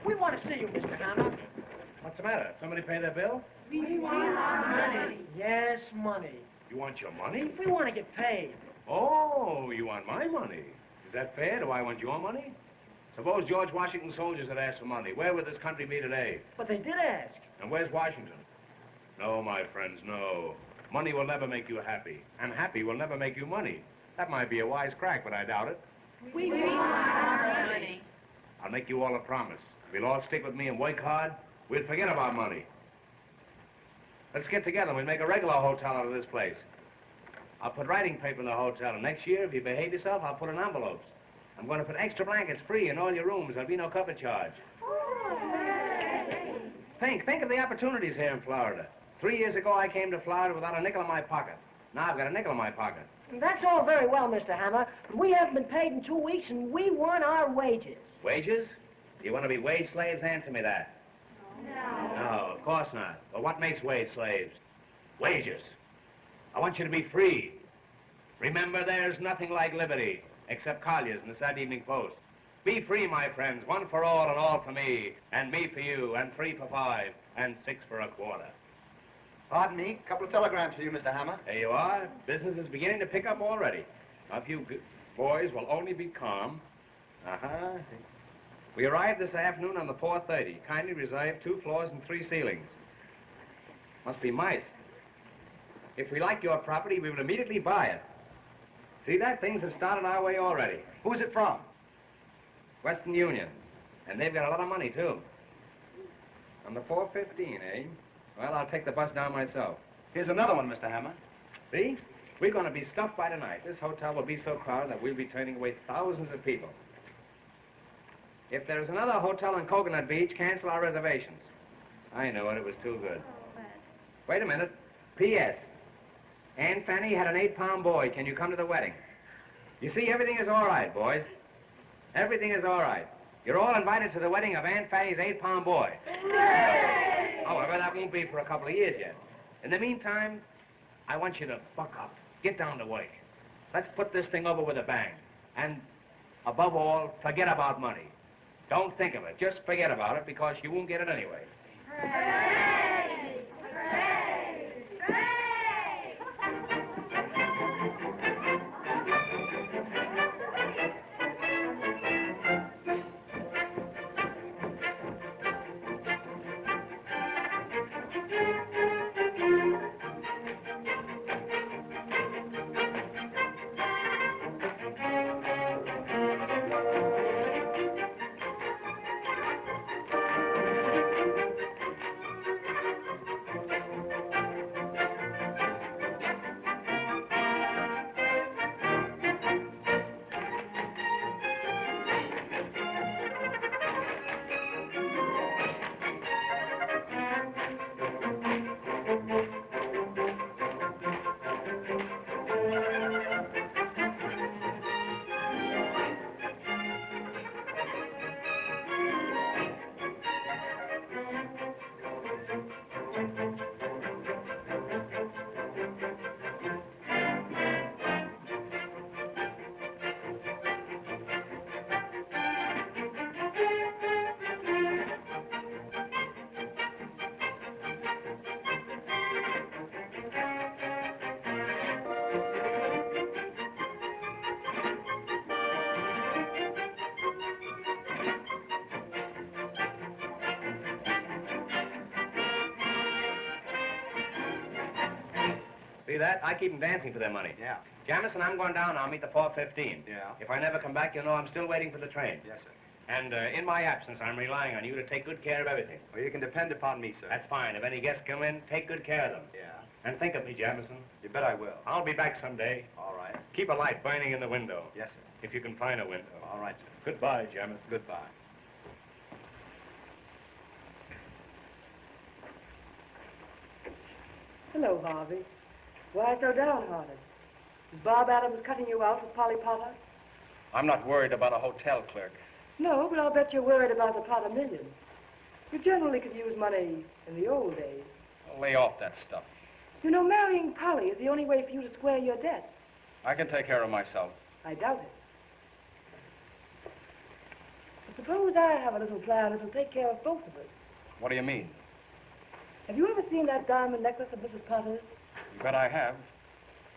We want to see you, Mr. Hammer. What's the matter? Somebody pay their bill? We want our money. Yes, money. You want your money? We want to get paid. Oh, you want my money. Is that fair? Do I want your money? Suppose George Washington's soldiers had asked for money. Where would this country be today? But they did ask. And where's Washington? No, my friends, no. Money will never make you happy. And happy will never make you money. That might be a wise crack, but I doubt it. We want our money. I'll make you all a promise. If you'll all stick with me and work hard, we'll forget about money. Let's get together and we'll make a regular hotel out of this place. I'll put writing paper in the hotel, and next year, if you behave yourself, I'll put in envelopes. I'm going to put extra blankets free in all your rooms. There'll be no cover charge. Think of the opportunities here in Florida. 3 years ago, I came to Florida without a nickel in my pocket. Now I've got a nickel in my pocket. That's all very well, Mr. Hammer, but we haven't been paid in 2 weeks, and we want our wages. Wages? Do you want to be wage slaves? Answer me that. No. No, of course not. Well, what makes wage slaves? Wages. I want you to be free. Remember, there's nothing like liberty, except Collier's and the Saturday Evening Post. Be free, my friends, one for all and all for me, and me for you, and 3 for 5, and 6 for a quarter. Pardon me, a couple of telegrams for you, Mr. Hammer. There you are. Business is beginning to pick up already. Now, if you boys will only be calm. Uh-huh. We arrived this afternoon on the 4:30. Kindly reserve 2 floors and 3 ceilings. Must be mice. If we like your property, we will immediately buy it. See that? Things have started our way already. Who's it from? Western Union. And they've got a lot of money, too. On the 4:15, eh? Well, I'll take the bus down myself. Here's another one, Mr. Hammer. See? We're going to be stuffed by tonight. This hotel will be so crowded that we'll be turning away thousands of people. If there's another hotel on Coconut Beach, cancel our reservations. I know it. It was too good. Wait a minute. P.S. Aunt Fanny had an 8-pound boy. Can you come to the wedding? You see, everything is all right, boys. Everything is all right. You're all invited to the wedding of Aunt Fanny's 8-pound boy. Hooray! However, that won't be for a couple of years yet. In the meantime, I want you to buck up. Get down to work. Let's put this thing over with a bang. And, above all, forget about money. Don't think of it. Just forget about it, because you won't get it anyway. Hooray! Hooray! Hooray! See that? I keep them dancing for their money. Yeah. Jamison, I'm going down. I'll meet the 4:15. Yeah. If I never come back, you'll know I'm still waiting for the train. Yes, sir. And in my absence, I'm relying on you to take good care of everything. Well, you can depend upon me, sir. That's fine. If any guests come in, take good care of them. Yeah. And think of me, Jamison. You bet I will. I'll be back someday. All right. Keep a light burning in the window. Yes, sir. If you can find a window. All right, sir. Goodbye, Jamison. Goodbye. Hello, Harvey. Why so downhearted? Is Bob Adams cutting you out with Polly Potter? I'm not worried about a hotel clerk. No, but I'll bet you're worried about the Potter million. You generally could use money in the old days. I'll lay off that stuff. You know, marrying Polly is the only way for you to square your debt. I can take care of myself. I doubt it. But suppose I have a little plan that'll take care of both of us. What do you mean? Have you ever seen that diamond necklace of Mrs. Potter's? You bet I have.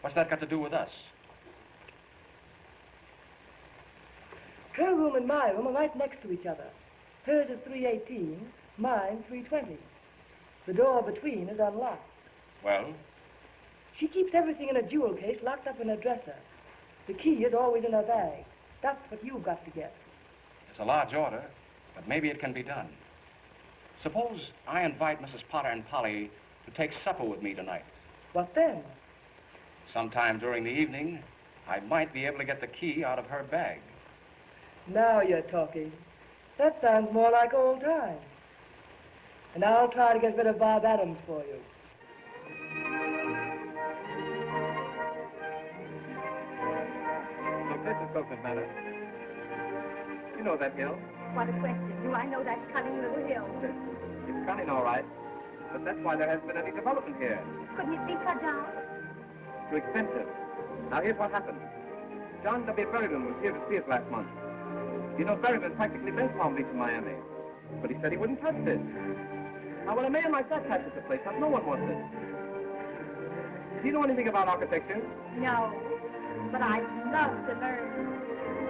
What's that got to do with us? Her room and my room are right next to each other. Hers is 318, mine 320. The door between is unlocked. Well, She keeps everything in a jewel case locked up in her dresser. The key is always in her bag. That's what you've got to get. it's a large order, but maybe it can be done. Suppose I invite Mrs. Potter and Polly to take supper with me tonight. What then? Sometime during the evening, I might be able to get the key out of her bag. Now you're talking. That sounds more like old times. And I'll try to get rid of Bob Adams for you. Look, this is Coconut Manor. You know that hill. What a question. Do I know that cunning little hill? It's cunning, all right. But that's why there hasn't been any development here. Couldn't it be cut down? Too expensive. Now, here's what happened. John W. Berryman was here to see us last month. You know, Berryman practically built Palm Beach in Miami. But he said he wouldn't touch this. Now, when a man like that touches the place up, no one wants it. Do you know anything about architecture? No. But I'd love to learn.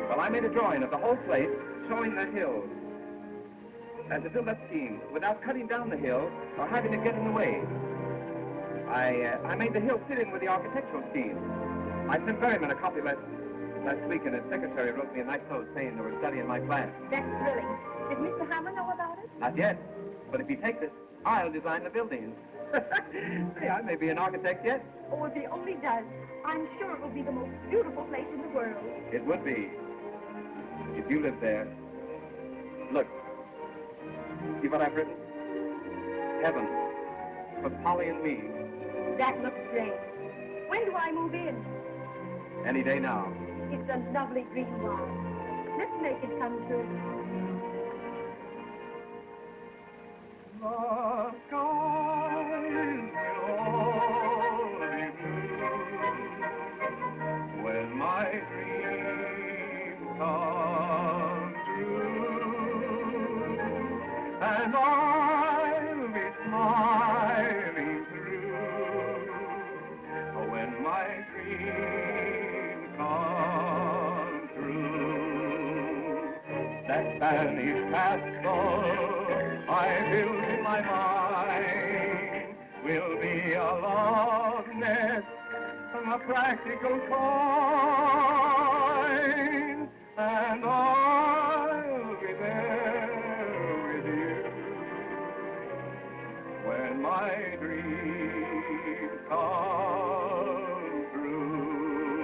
Well, I made a drawing of the whole place showing the hills. And to build that scheme without cutting down the hill or having it get in the way. I made the hill fit in with the architectural scheme. I sent Berryman a copy last week, and his secretary wrote me a nice note saying they were studying my plan. That's thrilling. Did Mr. Hammer know about it? Not yet, but if he takes it, I'll design the buildings. Say, I may be an architect yet. Oh, if he only does, I'm sure it will be the most beautiful place in the world. It would be, if you lived there. Look, see what I've written? Heaven, for Polly and me. That looks great. When do I move in? Any day now. It's a lovely green one. Let's make it come true. The skies will be blue when my dreams come true, and I'll be smiling through when my dreams come true. That Spanish castle I build in my mind will be a love nest, a practical kind, and I'll be there with you when my dreams come true.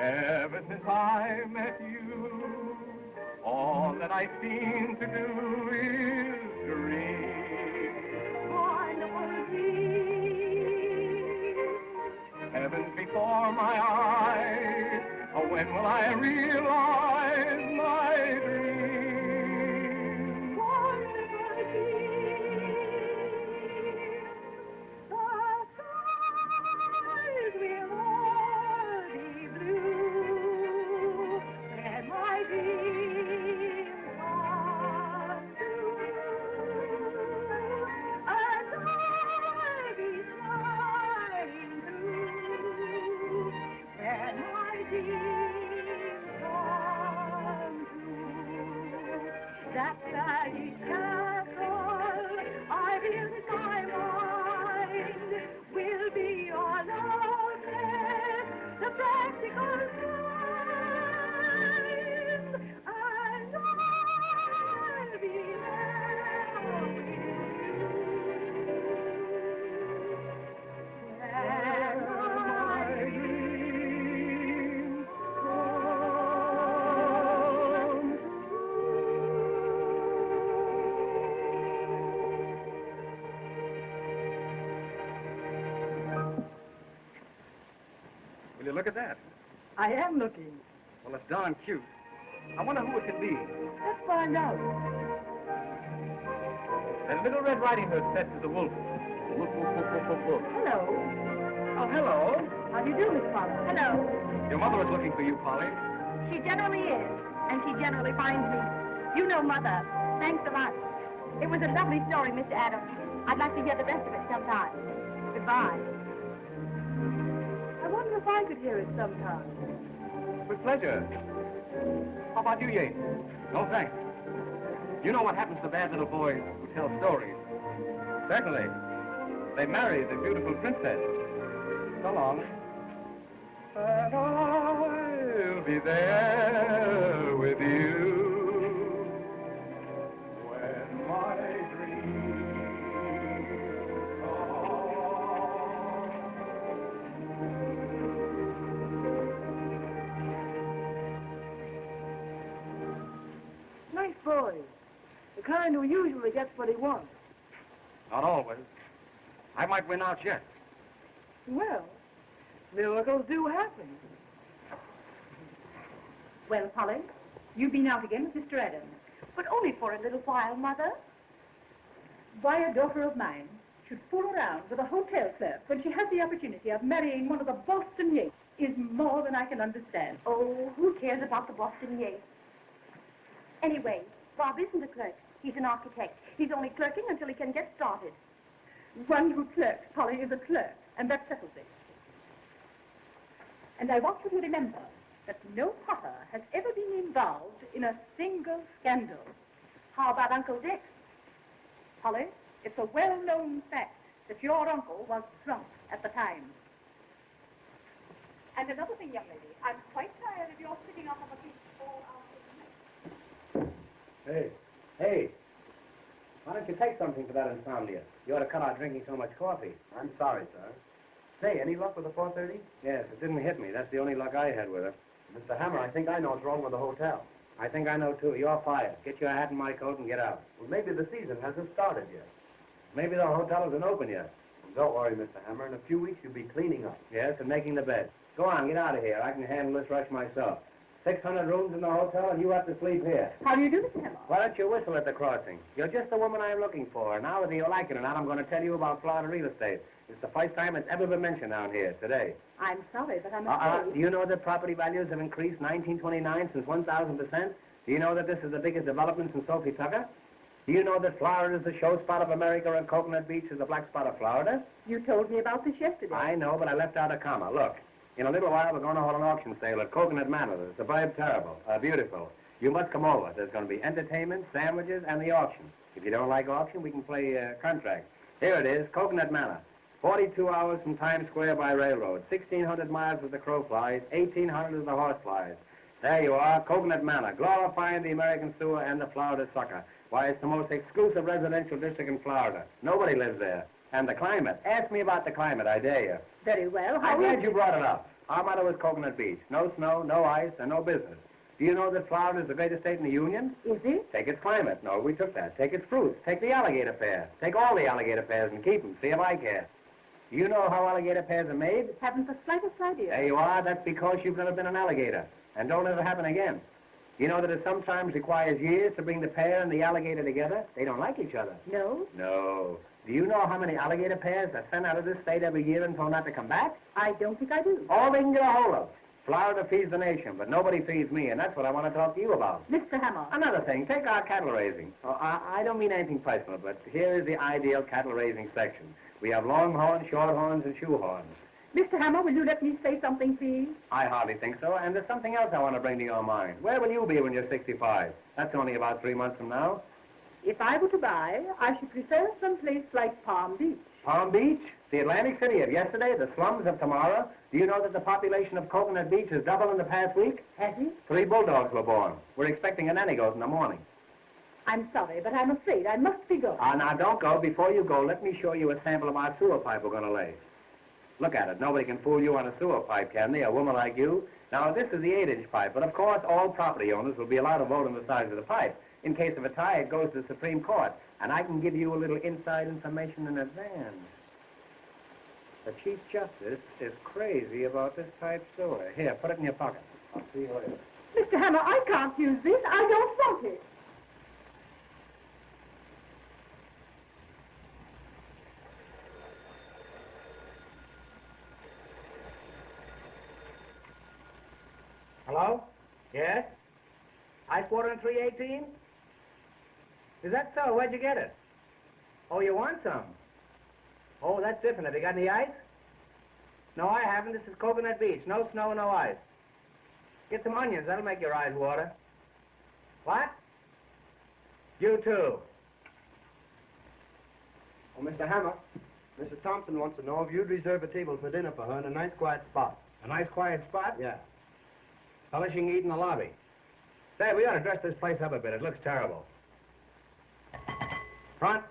Ever since I met you, all that I seem to do is dream. Wonderful dream. Heaven's before my eyes. Oh, when will I realize my dream? Wonderful dream. The skies will all be blue, and my dreams come true, and I'll be smiling through, and my dreams come true. That Spanish castle I built in my mind will be your love nest, the practical kind, and I'll be there with you when my dreams come Will you look at that? I am looking. Well, it's darn cute. I wonder who it could be. Let's find out. That little Red Riding Hood said to the wolf. Wolf, wolf, wolf, wolf, wolf, wolf. Hello. Oh, hello. How do you do, Miss Potter? Hello. Your mother is looking for you, Polly. She generally is, and she generally finds me. You know, Mother. Thanks a lot. It was a lovely story, Mr. Adams. I'd like to hear the rest of it sometime. Goodbye. I wonder if I could hear it sometime. With pleasure. How about you, Yates? No, thanks. You know what happens to bad little boys who tell stories. Certainly. They married the beautiful princess. So long. And I'll be there with you when my dreams Nice boy. The kind who usually gets what he wants. Not always. I might win out yet. Well, miracles do happen. Well, Polly, you've been out again with Mr. Adams. But only for a little while, Mother. Why a daughter of mine should fool around with a hotel clerk when she has the opportunity of marrying one of the Boston Yates is more than I can understand. Oh, who cares about the Boston Yates? Anyway, Bob isn't a clerk. He's an architect. He's only clerking until he can get started. One who clerks, Polly, is a clerk, and that settles it. And I want you to remember that no Potter has ever been involved in a single scandal. How about Uncle Dick? Polly, it's a well-known fact that your uncle was drunk at the time. And another thing, young lady, I'm quite tired of your sitting on the beach all afternoon. Hey. Why don't you take something for that insomnia? You ought to cut out drinking so much coffee. I'm sorry, sir. Say, any luck with the 4:30? Yes, it didn't hit me. That's the only luck I had with her. Mr. Hammer, I think I know what's wrong with the hotel. I think I know, too. You're fired. Get your hat and my coat and get out. Well, maybe the season hasn't started yet. Maybe the hotel isn't open yet. Well, don't worry, Mr. Hammer. In a few weeks, you'll be cleaning up. Yes, and making the bed. Go on, get out of here. I can handle this rush myself. 600 rooms in the hotel, and you have to sleep here. How do you do, Mr. Hammer? Why don't you whistle at the crossing? You're just the woman I'm looking for. Now, whether you like it or not, I'm going to tell you about Florida real estate. It's the first time it's ever been mentioned down here, today. I'm sorry, but I'm afraid... Do you know that property values have increased 1929 since 1,000%? Do you know that this is the biggest development since Sophie Tucker? Do you know that Florida is the show spot of America and Coconut Beach is the black spot of Florida? You told me about this yesterday. I know, but I left out a comma. Look, in a little while, we're going to hold an auction sale at Coconut Manor. The suburb terrible, beautiful. You must come over. There's going to be entertainment, sandwiches, and the auction. If you don't like auction, we can play contract. Here it is, Coconut Manor. 42 hours from Times Square by railroad. 1,600 miles as the crow flies. 1,800 as the horse flies. There you are, Coconut Manor, glorifying the American sewer and the Florida sucker. Why, it's the most exclusive residential district in Florida. Nobody lives there. And the climate. Ask me about the climate, I dare you. Very well. I'm glad you brought it up. Our motto is Coconut Beach. No snow, no ice, and no business. Do you know that Florida is the greatest state in the Union? Is it? Take its climate. No, we took that. Take its fruits. Take the alligator pear. Take all the alligator pears and keep them. See if I care. Do you know how alligator pears are made? Haven't the slightest idea. There you are. That's because you've never been an alligator. And don't let it happen again. You know that it sometimes requires years to bring the pear and the alligator together? They don't like each other. No? No. Do you know how many alligator pears are sent out of this state every year and told not to come back? I don't think I do. All they can get a hold of. Florida feeds the nation, but nobody feeds me, and that's what I want to talk to you about. Mr. Hammer. Another thing, take our cattle raising. Oh, I don't mean anything personal, but here is the ideal cattle raising section. We have longhorns, shorthorns, and shoehorns. Mr. Hammer, will you let me say something, please? I hardly think so, and there's something else I want to bring to your mind. Where will you be when you're 65? That's only about 3 months from now. If I were to buy, I should prefer some place like Palm Beach. Palm Beach? The Atlantic City of yesterday, the slums of tomorrow. Do you know that the population of Coconut Beach has doubled in the past week? Has it? 3 bulldogs were born. We're expecting a nanny goat in the morning. I'm sorry, but I'm afraid I must be going. Now, don't go. Before you go, let me show you a sample of our sewer pipe we're going to lay. Look at it. Nobody can fool you on a sewer pipe, can they? A woman like you. Now, this is the 8-inch pipe, but of course, all property owners will be allowed to vote on the size of the pipe. In case of a tie, it goes to the Supreme Court, and I can give you a little inside information in advance. The Chief Justice is crazy about this pipe sewer. Here, put it in your pocket. I'll see you later. Mr. Hammer, I can't use this. I don't want it. Hello? Yes? Ice water in 318? Is that so? Where'd you get it? Oh, you want some? Oh, that's different. Have you got any ice? No, I haven't. This is Coconut Beach. No snow, no ice. Get some onions. That'll make your eyes water. What? You too. Oh, Mr. Hammer, Mrs. Thompson wants to know if you'd reserve a table for dinner for her in a nice quiet spot. A nice quiet spot? Yeah. Fella, she can eat in the lobby. Say, we ought to dress this place up a bit. It looks terrible. Front.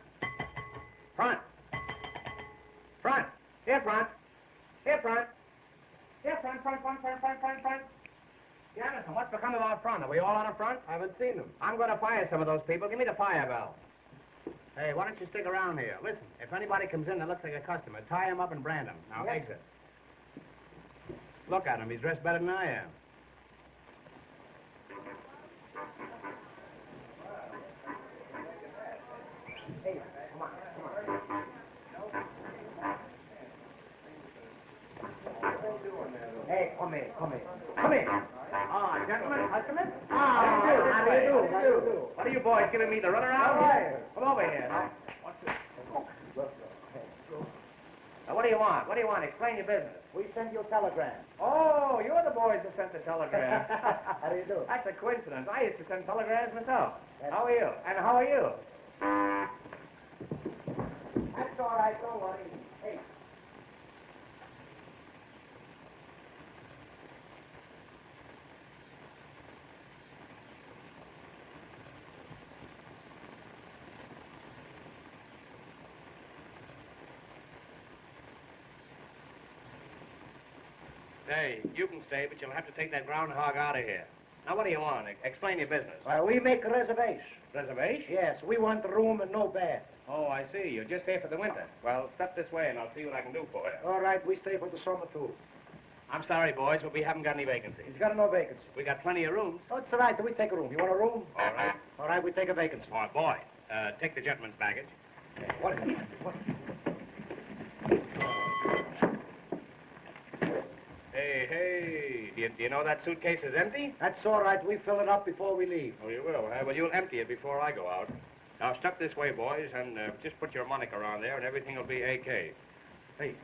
Front. Front. Here, front. Here, front. Here, front. Jonathan, what's become of our front? Are we all on a front? I haven't seen them. I'm going to fire some of those people. Give me the fire bell. Hey, why don't you stick around here? Listen, if anybody comes in that looks like a customer, tie him up and brand him. Now, Yes. exit. Look at him. He's dressed better than I am. Hey, come on. Hey, come in. Ah, gentlemen, customers? How do you do? What are you boys giving me the runaround? Come over here. Now, what's this? Now, what do you want? Explain your business. We send you a telegram. Oh, you're the boys who sent the telegram. How do you do? That's a coincidence. I used to send telegrams myself. How are you? And how are you? That's all right, don't worry. Hey. Hey, you can stay, but you'll have to take that groundhog out of here. Now, what do you want? Explain your business. Well, we make a reservation. Reservation? Yes, we want the room and no bed. Oh, I see. You're just here for the winter. Well, step this way, and I'll see what I can do for you. All right, we stay for the summer, too. I'm sorry, boys, but we haven't got any vacancies. He's got no vacancy. We got plenty of rooms. Oh, it's all right. We take a room. You want a room? All right. All right, we take a vacancy. Oh, boy. Take the gentleman's baggage. What is it? What? Hey. Do you know that suitcase is empty? That's all right. We fill it up before we leave. Oh, you will. Well, you'll empty it before I go out. Now, step this way, boys, and just put your moniker on there, and everything will be AK. Hey.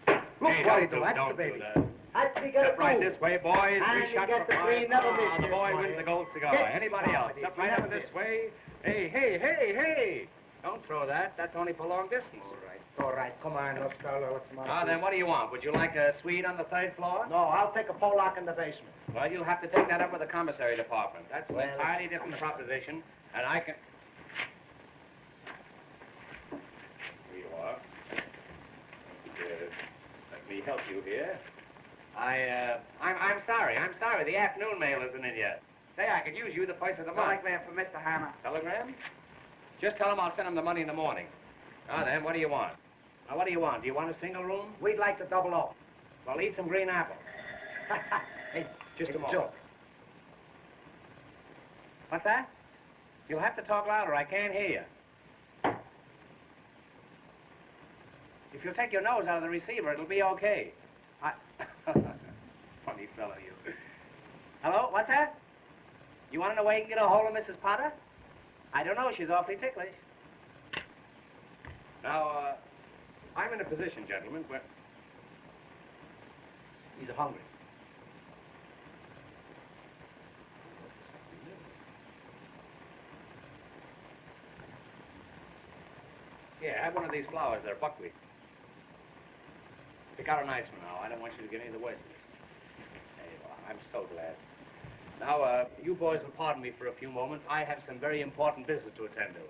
Look Hey, what don't that's do the baby. that. That's we get Step it right moved. this way, boys. And Three you shots get for the five. green, never miss The this boy one, wins eh? the gold cigar. Get Anybody else? started. Step You right never over this miss. way. Hey. Don't throw that. That's only for long distance. All right. Come on. Let's go. Let's Now, then, what do you want? Would you like a suite on the 3rd floor? No, I'll take a Pollock in the basement. Well, you'll have to take that up with the commissary department. That's an Well, entirely different proposition, and I can... Here you are. Let me help you here. I'm sorry. The afternoon mail isn't in yet. Say, I could use you the first of the month. Telegram for Mr. Hammer. Telegram? Just tell him I'll send him the money in the morning. Now then, what do you want? Now, what do you want? Do you want a single room? We'd like to double up. Well, eat some green apples. Hey, Just it's a moment. joke. What's that? You'll have to talk louder. I can't hear you. If you'll take your nose out of the receiver, it'll be okay. Funny fellow, you. Hello? What's that? You want to know where you can get a hold of Mrs. Potter? I don't know. She's awfully ticklish. Now, I'm in a position, gentlemen, where... He's hungry. Yeah, have one of these flowers. They're buckwheat. Pick out a nice one now. I don't want you to get any of the worst of this. There you are. I'm so glad. Now, you boys will pardon me for a few moments. I have some very important business to attend to.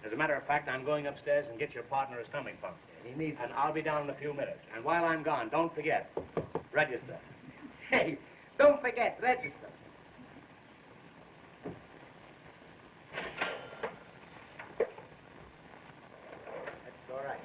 As a matter of fact, I'm going upstairs and get your partner a stomach pump. He needs And I'll be down in a few minutes. And while I'm gone, don't forget, register. Hey, don't forget, register. That's all right.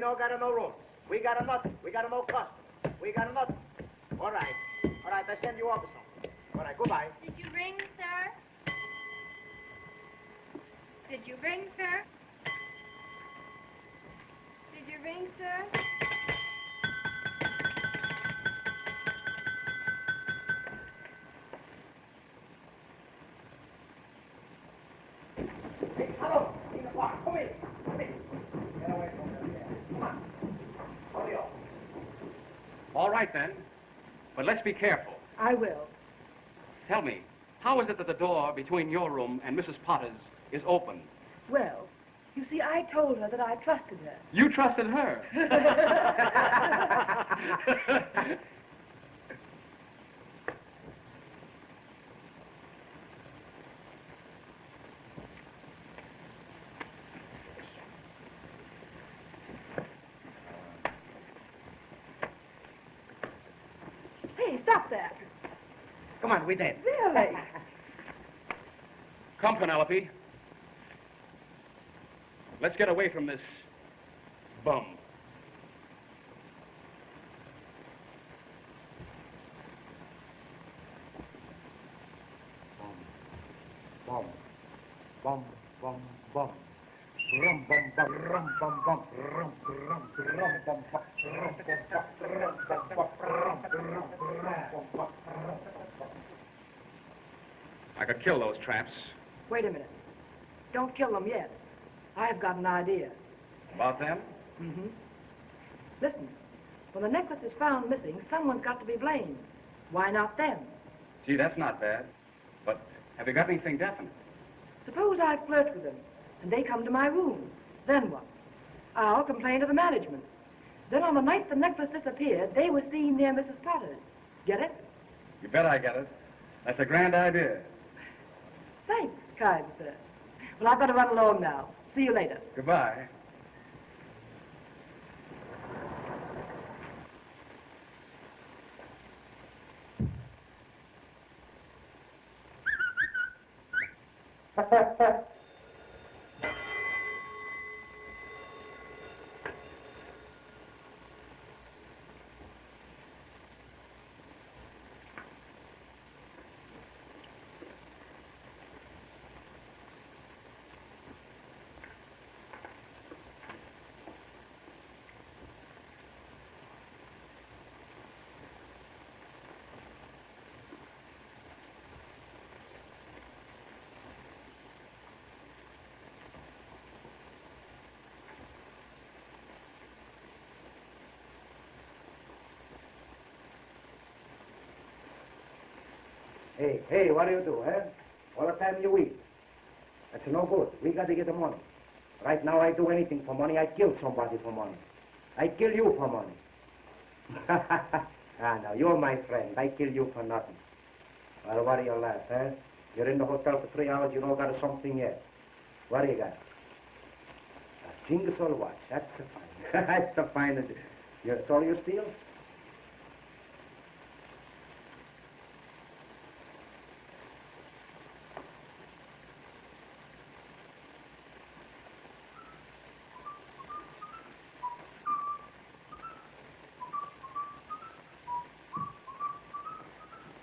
no got no rooms. We got nothing. We got no custom. We got nothing. All right. All right, I send you off or something. All right, goodbye. Did you ring, sir? Did you ring, sir? Did you ring, sir? Hey, hello. In the park. Come in. Come in. Get away from there. Come on. Hurry up. All right, then. But let's be careful. I will. Tell me, how is it that the door between your room and Mrs. Potter's is open? Well, you see, I told her that I trusted her. You trusted her. Hey, stop that. Come on, we did. Really? Come, Penelope. Let's get away from this bum. Bum, bum, bum, bum. Rum, bum, bum, rum, bum, bum, rum, rum, rum, bum, bum, rum, bum, bum, rum, bum, bum, rum, rum, rum, bum, bum. I could kill those traps. Wait a minute. Don't kill them yet. I've got an idea. About them? Mm-hmm. Listen, when the necklace is found missing, someone's got to be blamed. Why not them? Gee, that's not bad. But have you got anything definite? Suppose I flirt with them, and they come to my room. Then what? I'll complain to the management. Then on the night the necklace disappeared, they were seen near Mrs. Potter's. Get it? You bet I get it. That's a grand idea. Thanks, kind sir. Well, I've got to run along now. See you later. Goodbye. Hey, what do you do, eh? All the time you eat. That's no good. We got to get the money. Right now, I do anything for money. I kill somebody for money. I kill you for money. No, you're my friend. I kill you for nothing. Well, what do you laugh, eh? You're in the hotel for 3 hours, you don't got something yet. What do you got? A Jingle watch. That's the fine. That's the fine. That's all you steal?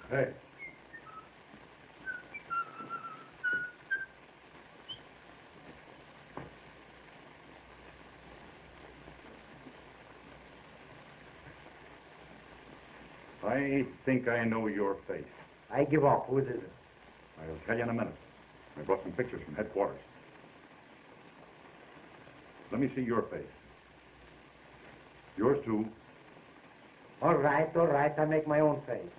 Hey. I think I know your face. I give up. Who is it? I'll tell you in a minute. I brought some pictures from headquarters. Let me see your face. Yours too. All right. I make my own face.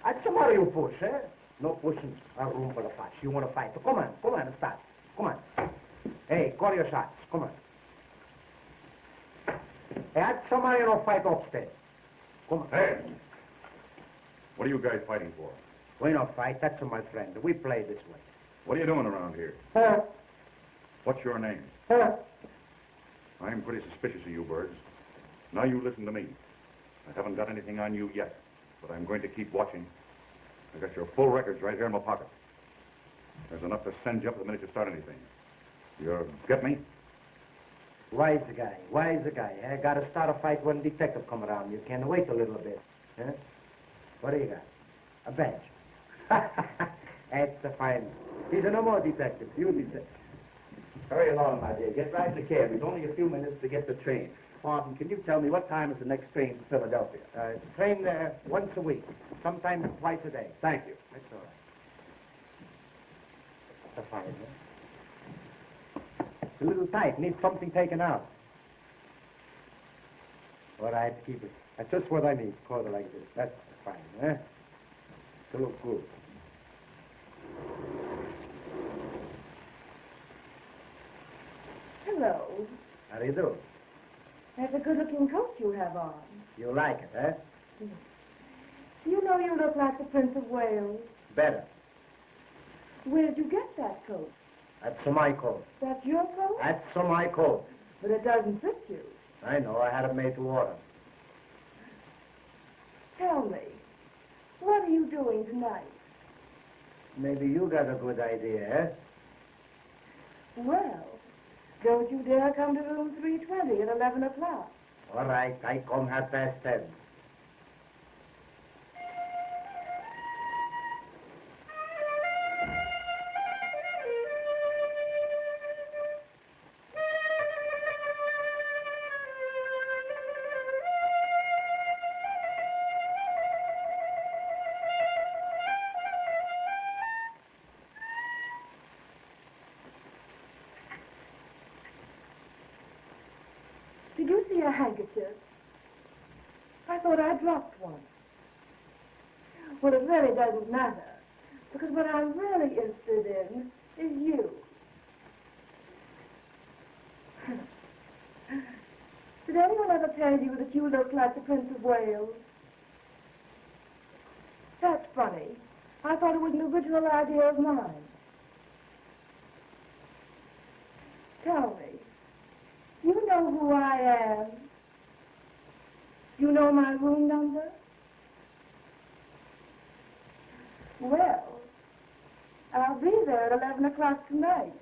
That's somebody you push, eh? No pushing a room for the fight. You want to fight? Come on, start. Come on. Hey, call your shots. Come on. Hey, that's somebody you don't fight upstairs. Come on. Hey! What are you guys fighting for? We don't fight. That's my friend. We play this way. What are you doing around here? Huh? What's your name? Huh? I'm pretty suspicious of you birds. Now you listen to me. I haven't got anything on you yet, but I'm going to keep watching. I got your full records right here in my pocket. There's enough to send you up the minute you start anything. You get me? Wise guy. I gotta start a fight when detective come around. You can wait a little bit. Huh? What do you got? A badge. That's a fine. He's no more detective. You detective. Hurry along, my dear. Get right in the cab. It's only a few minutes to get the train. Martin, can you tell me what time is the next train to Philadelphia? Train once a week, sometimes twice a day. Thank you. That's all right. That's a fine, huh? It's a little tight. Needs something taken out. All right, keep it. That's just what I need. Quarter like this. That's fine, huh? To look good. Hello. How do you do? That's a good-looking coat you have on. You like it, huh? You know you look like the Prince of Wales. Better. Where did you get that coat? That's my coat. That's your coat? That's my coat. But it doesn't fit you. I know. I had it made to order. Tell me, what are you doing tonight? Maybe you got a good idea, eh? Well, don't you dare come to room 320 at 11 o'clock. All right, I come 10:30. Did you see a handkerchief? I thought I dropped one. Well, it really doesn't matter, because what I'm really interested in is you. Did anyone ever tell you that you look like the Prince of Wales? That's funny. I thought it was an original idea of mine. Tell me, you know who I am? You know my room number? Well, I'll be there at 11 o'clock tonight.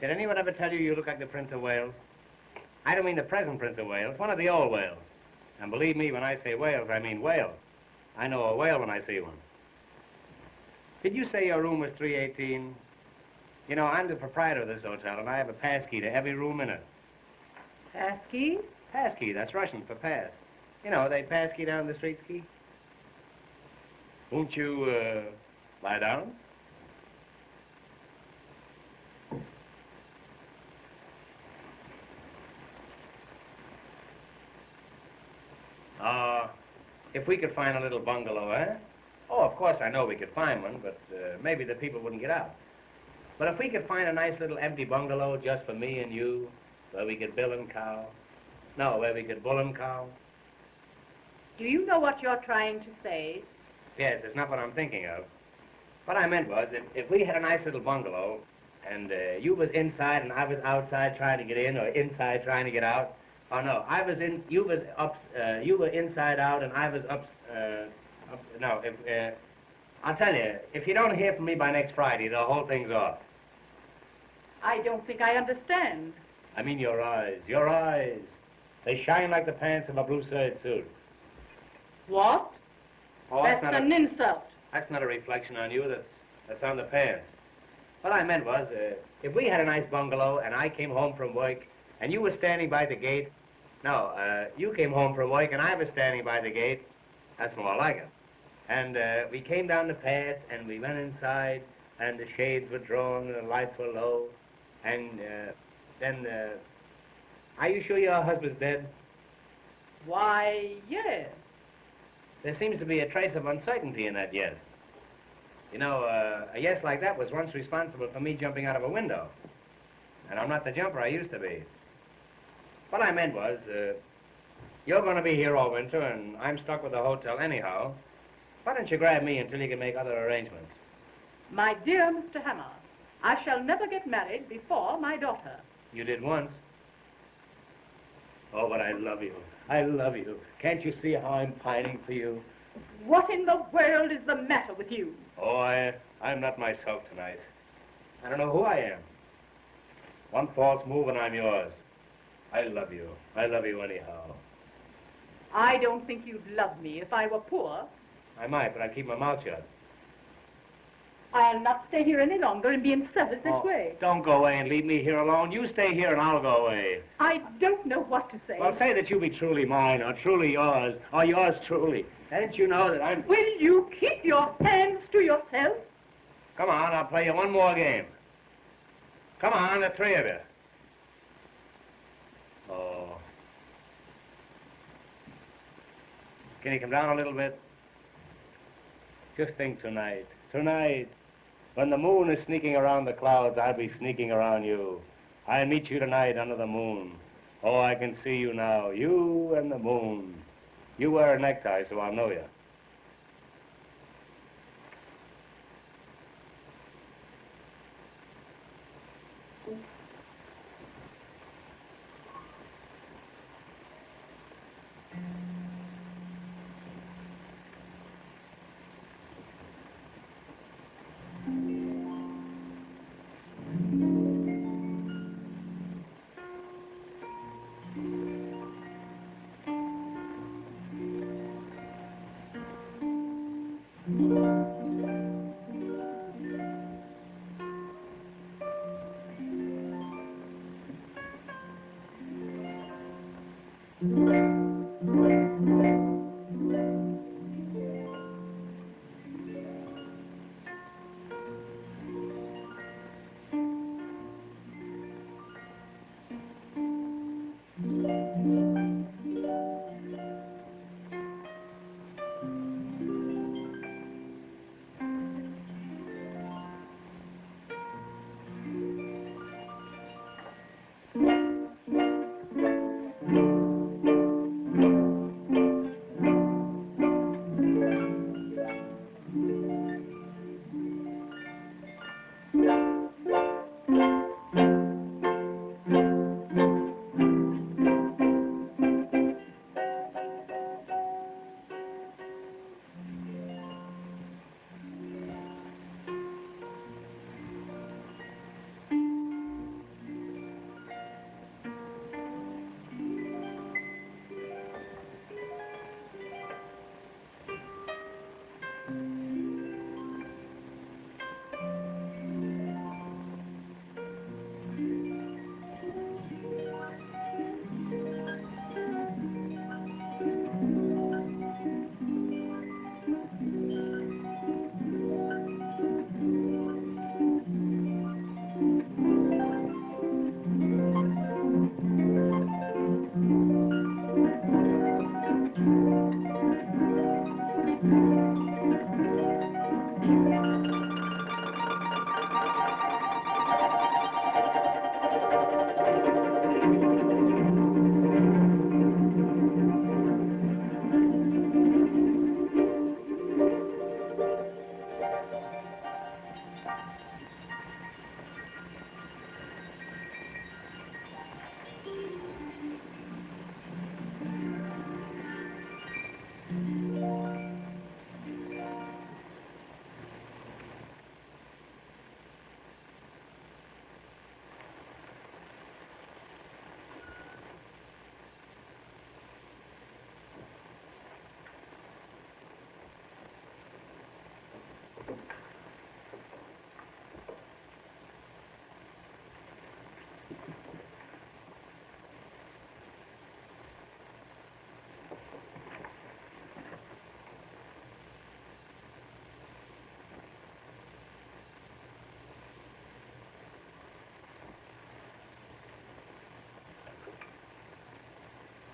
Did anyone ever tell you you look like the Prince of Wales? I don't mean the present Prince of Wales, one of the old Wales. And believe me, when I say Wales, I mean whale. I know a whale when I see one. Did you say your room was 318? You know, I'm the proprietor of this hotel, and I have a pass key to every room in it. Pass key? Pass key, that's Russian for pass. You know, they pass key down the street key. Won't you, lie down? If we could find a little bungalow, eh? Oh, of course, I know we could find one, but maybe the people wouldn't get out. But if we could find a nice little empty bungalow just for me and you, where we could bill and cow. No, where we could bull and cow. Do you know what you're trying to say? Yes, it's not what I'm thinking of. What I meant was, if we had a nice little bungalow, and you was inside and I was outside trying to get in, or inside trying to get out. Oh no, I was in, you was up, you were inside out and I was up, no, I'll tell you, if you don't hear from me by next Friday, the whole thing's off. I don't think I understand. I mean your eyes. Your eyes. They shine like the pants of a blue suede suit. What? Oh, That's an insult. That's not a reflection on you. That's on the pants. What I meant was, if we had a nice bungalow and I came home from work and you were standing by the gate, you came home from work and I was standing by the gate, that's more like it. And we came down the path and we went inside and the shades were drawn and the lights were low. And then, are you sure your husband's dead? Why, yes. There seems to be a trace of uncertainty in that yes. You know, a yes like that was once responsible for me jumping out of a window. And I'm not the jumper I used to be. What I meant was, you're going to be here all winter, and I'm stuck with the hotel anyhow. Why don't you grab me until you can make other arrangements? My dear Mr. Hammer, I shall never get married before my daughter. You did once. Oh, but I love you. I love you. Can't you see how I'm pining for you? What in the world is the matter with you? Oh, I'm not myself tonight. I don't know who I am. One false move and I'm yours. I love you. I love you anyhow. I don't think you'd love me if I were poor. I might, but I'd keep my mouth shut. I'll not stay here any longer and be in service this way. Don't go away and leave me here alone. You stay here and I'll go away. I don't know what to say. Well, say that you be truly mine, or truly yours, or yours truly. Don't you know that I'm... Will you keep your hands to yourself? Come on, I'll play you one more game. Come on, the three of you. Oh. Can you come down a little bit? Just think tonight. Tonight. When the moon is sneaking around the clouds, I'll be sneaking around you. I'll meet you tonight under the moon. Oh, I can see you now. You and the moon. You wear a necktie, so I'll know you.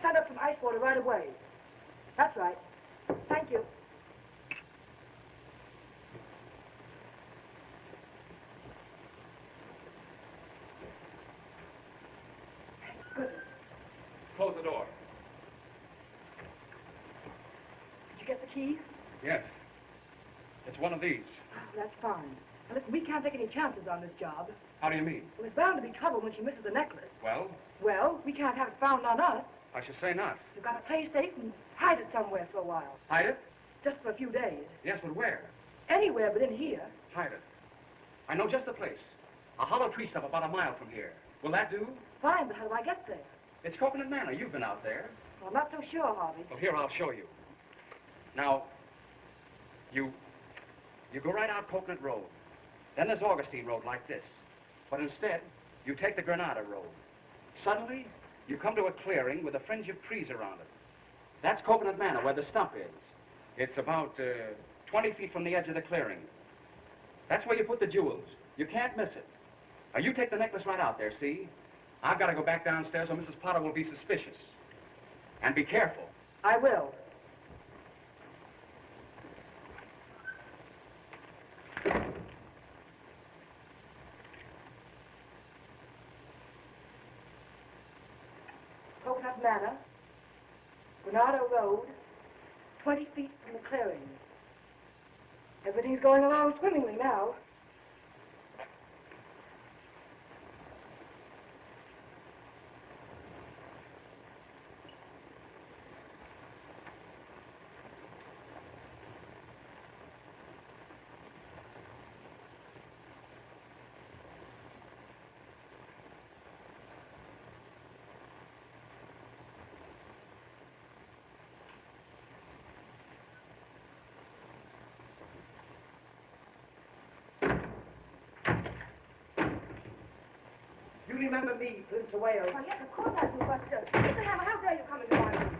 send up some ice water right away. That's right. Thank you. Close the door. Did you get the keys? Yes. It's one of these. Oh, that's fine. Now, listen, we can't take any chances on this job. How do you mean? Well, there's bound to be trouble when she misses the necklace. Well, Well, we can't have it found on us. I should say not. We've got to play safe and hide it somewhere for a while. Hide it? Just for a few days. Yes, but where? Anywhere but in here. Hide it. I know just the place. A hollow tree stump about a mile from here. Will that do? Fine, but how do I get there? It's Coconut Manor. You've been out there. Well, I'm not so sure, Harvey. Well, here, I'll show you. Now, you go right out Coconut Road. Then there's Augustine Road like this. But instead, you take the Granada Road. Suddenly, you come to a clearing with a fringe of trees around it. That's Coconut Manor, where the stump is. It's about 20 feet from the edge of the clearing. That's where you put the jewels. You can't miss it. Now, you take the necklace right out there, see? I've got to go back downstairs or Mrs. Potter will be suspicious. And be careful. I will. Coconut Manor, Granada Road, 20 feet from the clearing. Everything's going along swimmingly now. You remember me, Prince of Wales? Oh, yes, of course I do, but, Mr. Hammer, how dare you come into my room?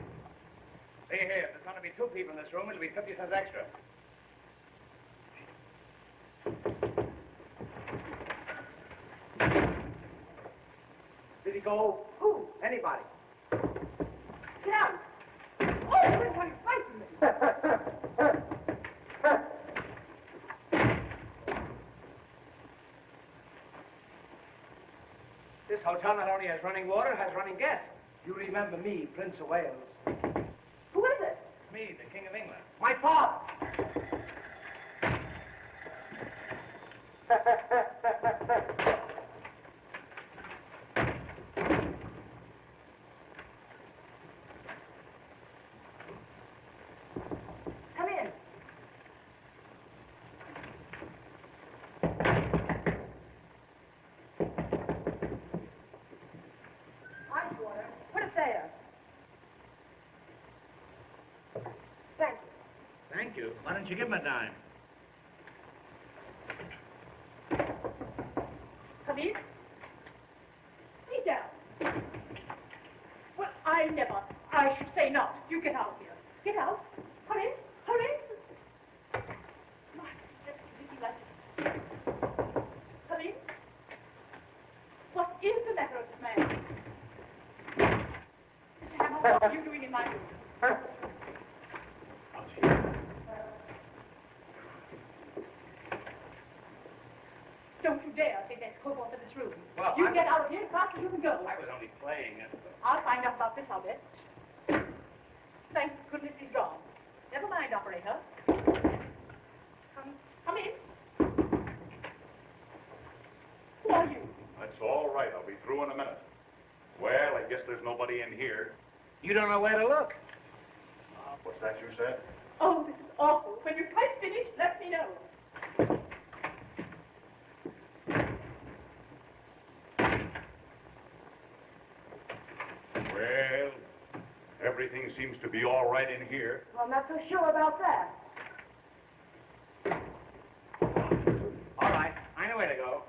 See here, if there's going to be 2 people in this room, it'll be 50 cents extra. Did he go? Who? Anybody. Get out! Oh, you're going to frighten me. This hotel not only has running water, has running gas. You remember me, Prince of Wales. Who is it? Me, the King of England. My father. Come in. Ice water. Put it there. Thank you. Thank you. Why don't you give him a dime? Come in. Sit down. Well, I never. I should say not. You get out of here. Get out. Hurry. Hurry. My, that's ridiculous. Come in. What is the matter with this man? Mr. Hammer, what are you doing in my room? Don't you dare take that cobalt to this room. Well, you get out of here as fast as you can go. I was only playing. I'll find out about this, I'll bet. Thank goodness he's gone. Never mind, operator. Come in. Who are you? That's all right. I'll be through in a minute. Well, I guess there's nobody in here. You don't know where to look. What's that you said? Oh, this is awful. When you're quite finished, let me know. Well, everything seems to be all right in here. Well, I'm not so sure about that. All right. I know where to go.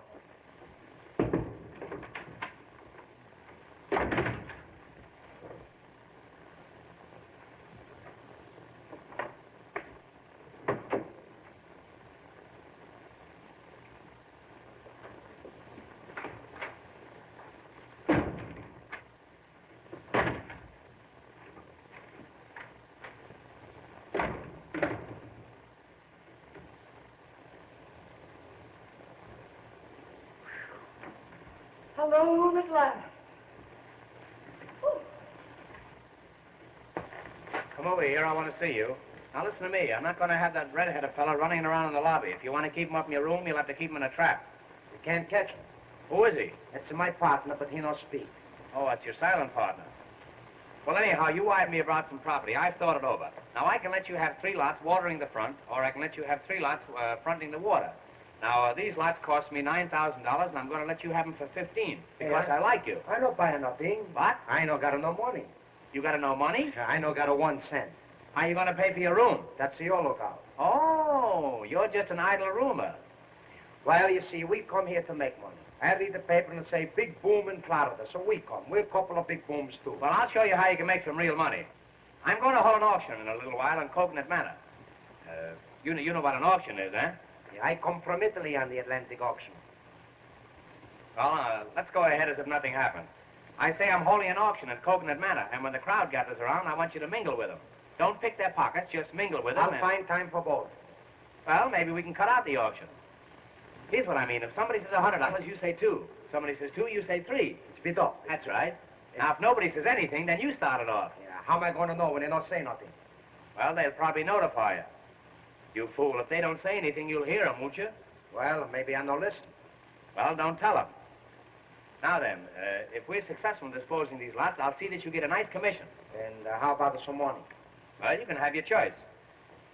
Home at last. Come over here. I want to see you. Now, listen to me. I'm not going to have that red-headed fellow running around in the lobby. If you want to keep him up in your room, you'll have to keep him in a trap. You can't catch him. Who is he? It's my partner, but he don't speak. Oh, that's your silent partner. Well, anyhow, you wired me about some property. I've thought it over. Now, I can let you have 3 lots watering the front, or I can let you have 3 lots fronting the water. Now, these lots cost me $9,000, and I'm going to let you have them for $15 because I like you. I don't buy nothing. What? I no got no money. You got no money? I no got 1 cent. How you going to pay for your room? That's your lookout. Oh, you're just an idle roomer. Well, you see, we come here to make money. I read the paper and say big boom in Florida, so we come. We're a couple of big booms, too. Well, I'll show you how you can make some real money. I'm going to hold an auction in a little while in Coconut Manor. You know what an auction is, eh? Yeah, I come from Italy on the Atlantic auction. Well, let's go ahead as if nothing happened. I say I'm holding an auction at Coconut Manor, and when the crowd gathers around, I want you to mingle with them. Don't pick their pockets, just mingle with them. I'll find time for both. Well, maybe we can cut out the auction. Here's what I mean. If somebody says $100, you say 2. Somebody says 2, you say 3. It's bid off. That's right. Now, if nobody says anything, then you start it off. Yeah, how am I going to know when they don't say nothing? Well, they'll probably notify you. You fool, if they don't say anything, you'll hear them, won't you? Well, maybe I no listen. Well, don't tell them. Now then, if we're successful in disposing these lots, I'll see that you get a nice commission. And how about some money? Well, you can have your choice.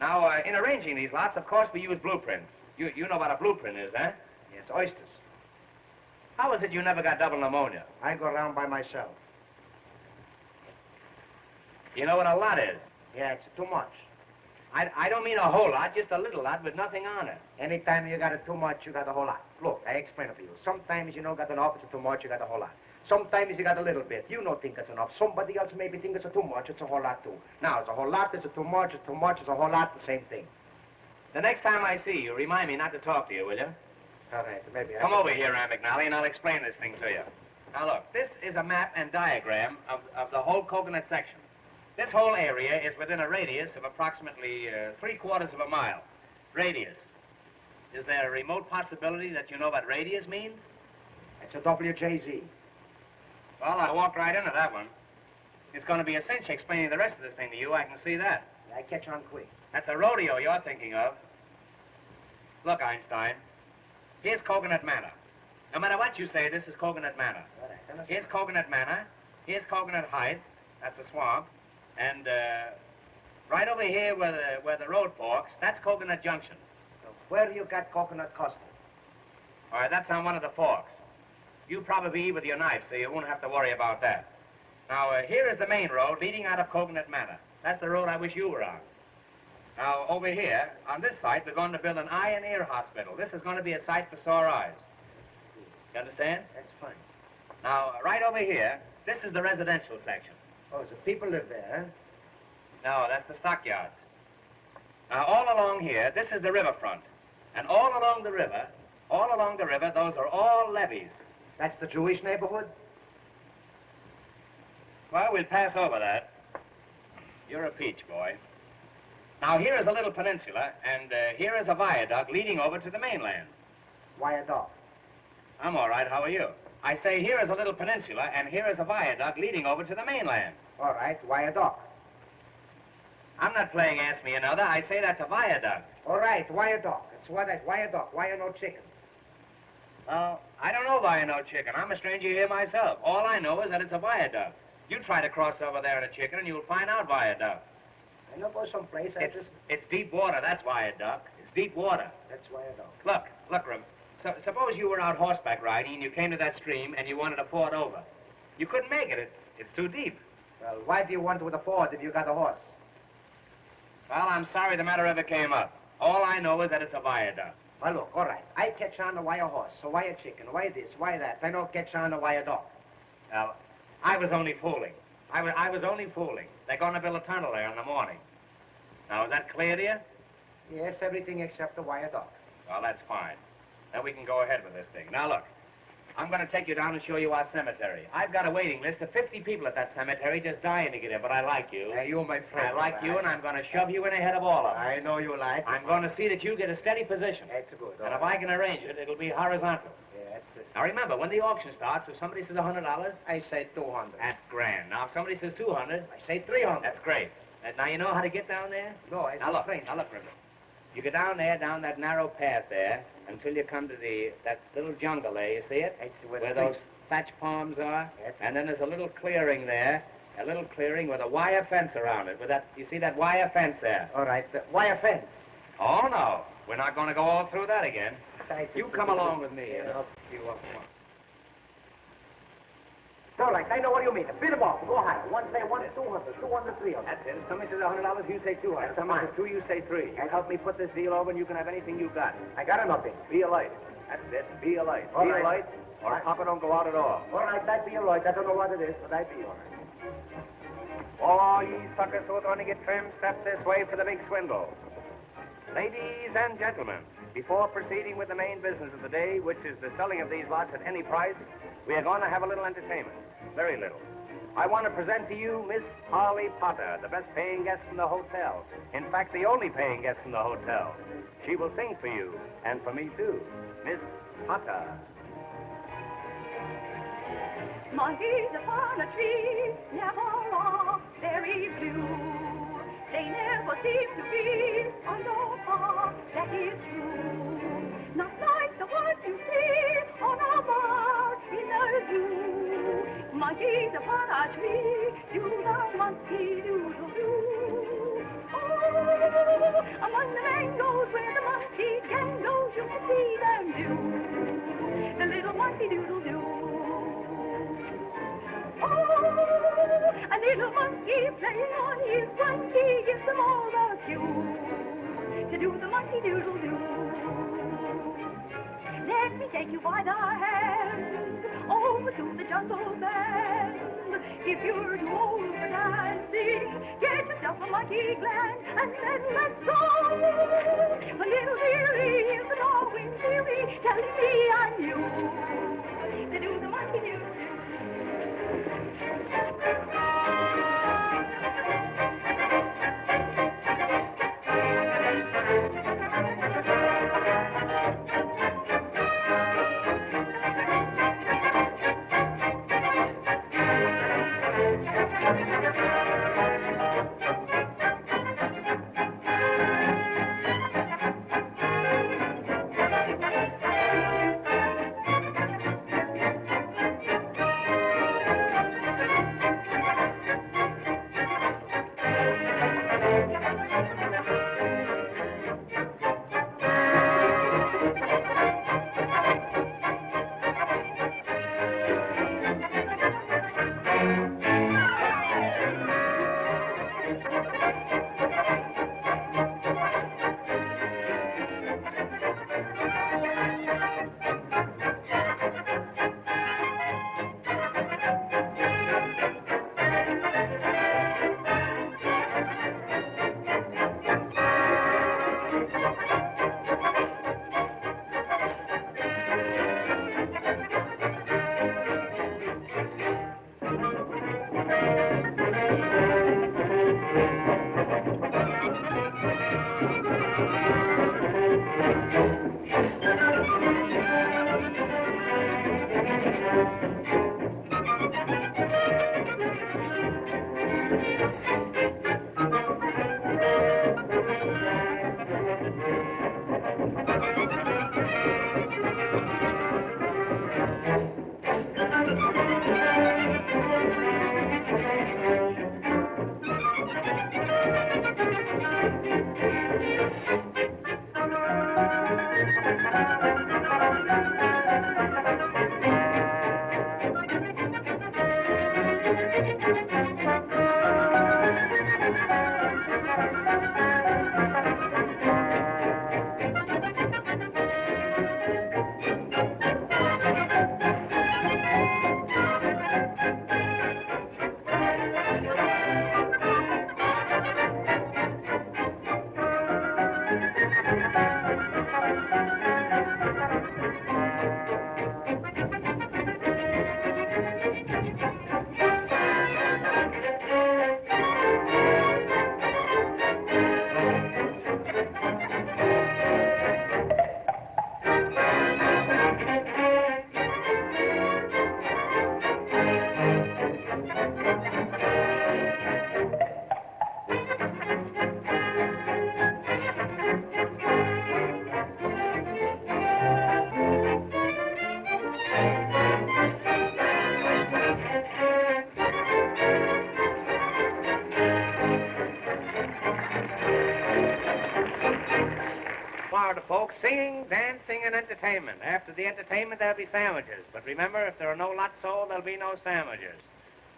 Now, in arranging these lots, of course, we use blueprints. You know what a blueprint is, eh? Yes, oysters. How is it you never got double pneumonia? I go around by myself. You know what a lot is? Yeah, it's too much. I don't mean a whole lot, just a little lot with nothing on it. Anytime you got too much, you got a whole lot. Look, I explain it to you. Sometimes you don't got enough, it's too much, you got a whole lot. Sometimes you got a little bit. You don't think it's enough. Somebody else maybe thinks it's too much, it's a whole lot too. Now, it's a whole lot, it's too much, it's a whole lot, the same thing. The next time I see you, remind me not to talk to you, will you? All right, maybe. Come over here, Aunt McNally, and I'll explain this thing to you. Now, look, this is a map and diagram of the whole Coconut section. This whole area is within a radius of approximately 3/4 of a mile. Radius. Is there a remote possibility that you know what radius means? It's a WJZ. Well, I walked right into that one. It's going to be a cinch explaining the rest of this thing to you. I can see that. I catch on quick. That's a rodeo you're thinking of. Look, Einstein, here's Coconut Manor. No matter what you say, this is Coconut Manor. Right, Here's Coconut Manor. Here's Coconut Heights. That's a swamp. And right over here where the road forks, that's Coconut Junction. So where you got Coconut Custard? All right, that's on one of the forks. You probably eat with your knife, so you won't have to worry about that. Now, here is the main road leading out of Coconut Manor. That's the road I wish you were on. Now, over here, on this site, we're going to build an eye and ear hospital. This is going to be a site for sore eyes. You understand? That's fine. Now, right over here, this is the residential section. Oh, so people live there, huh? No, that's the stockyards. Now, all along here, this is the riverfront. And all along the river, those are all levees. That's the Jewish neighborhood? Well, we'll pass over that. You're a peach, boy. Now, here is a little peninsula, and here is a viaduct leading over to the mainland. Viaduct. I'm all right. How are you? I say here is a little peninsula, and here is a viaduct leading over to the mainland. All right, viaduct. I'm not playing Ask Me Another. I say that's a viaduct. All right, viaduct. It's what that viaduct. Why you no chicken? Well, I don't know why I know chicken. I'm a stranger here myself. All I know is that it's a viaduct. You try to cross over there in a chicken, and you'll find out viaduct. I know go someplace. It's deep water. That's viaduct. It's deep water. That's viaduct. Look, Rem. Suppose you were out horseback riding, and you came to that stream, and you wanted to ford over. You couldn't make it. It's too deep. Well, why do you want with a ford if you got a horse? Well, I'm sorry the matter ever came up. All I know is that it's a viaduct. Well, look, all right. I catch on to why a horse, so why a chicken, why this, why that. I don't catch on to why a dog. Well, I was only fooling. I was only fooling. They're going to build a tunnel there in the morning. Now, is that clear to you? Yes, everything except the wire dog. Well, that's fine. Then we can go ahead with this thing. Now, look. I'm going to take you down and show you our cemetery. I've got a waiting list of 50 people at that cemetery just dying to get in, but I like you. Hey, you, my friend. I like you, and I'm going to shove you in ahead of all of them. I know you like. I'm going to see that you get a steady position. That's good. And if I can arrange it, it'll be horizontal. Yeah, that's it. Now remember, when the auction starts, if somebody says $100, I say 200. that's grand. Now, if somebody says 200, I say 300. that's great. Now, you know how to get down there? No, I Now look, River. You go down there, down that narrow path there, until you come to that little jungle there, you see it? Where those thatch palms are? Yes. And then there's a little clearing there, a little clearing with a wire fence around it. You see that wire fence there? All right, wire fence. Oh, no. We're not going to go all through that again. You come along with me. Yeah, I'll see you up. All right, I know what you mean. A bit of off. Go higher. One say 100, 200, 200, 300. That's it. If somebody says $100, you say 200. If somebody says 2, you say 3. And help me put this deal over, and you can have anything you got. I got nothing. Be a light. That's it. Be a light. All Be right. a light, or Papa don't go out at all. All right, that be all right. I don't know what it is, but I be all right. All ye suckers who are going to get trimmed, step this way for the big swindle. Ladies and gentlemen, before proceeding with the main business of the day, which is the selling of these lots at any price, we are going to have a little entertainment. Very little. I want to present to you Miss Polly Potter, the best paying guest in the hotel. In fact, the only paying guest in the hotel. She will sing for you, and for me too. Miss Potter. Monkeys upon a tree never are very blue. They never seem to be on the farm, that is true. Not like the ones you see on a bar in the zoo. Monkeys upon a tree, do the monkey doodle-doo. Oh, among the mangoes where the monkey gang goes, you can see them do the little monkey doodle-doo. Oh, a little monkey playing on his monkey gives them all the cue to do the monkey doodle-doo. Let me take you by the hand over to the jungle band. If you're too old for dancing, get yourself a monkey gland and then let's go. A little dearie is the Darwin theory telling me I'm you to do the monkey doodle-doo. Florida folks, singing, dancing, and entertainment. After the entertainment, there'll be sandwiches. But remember, if there are no lots sold, there'll be no sandwiches.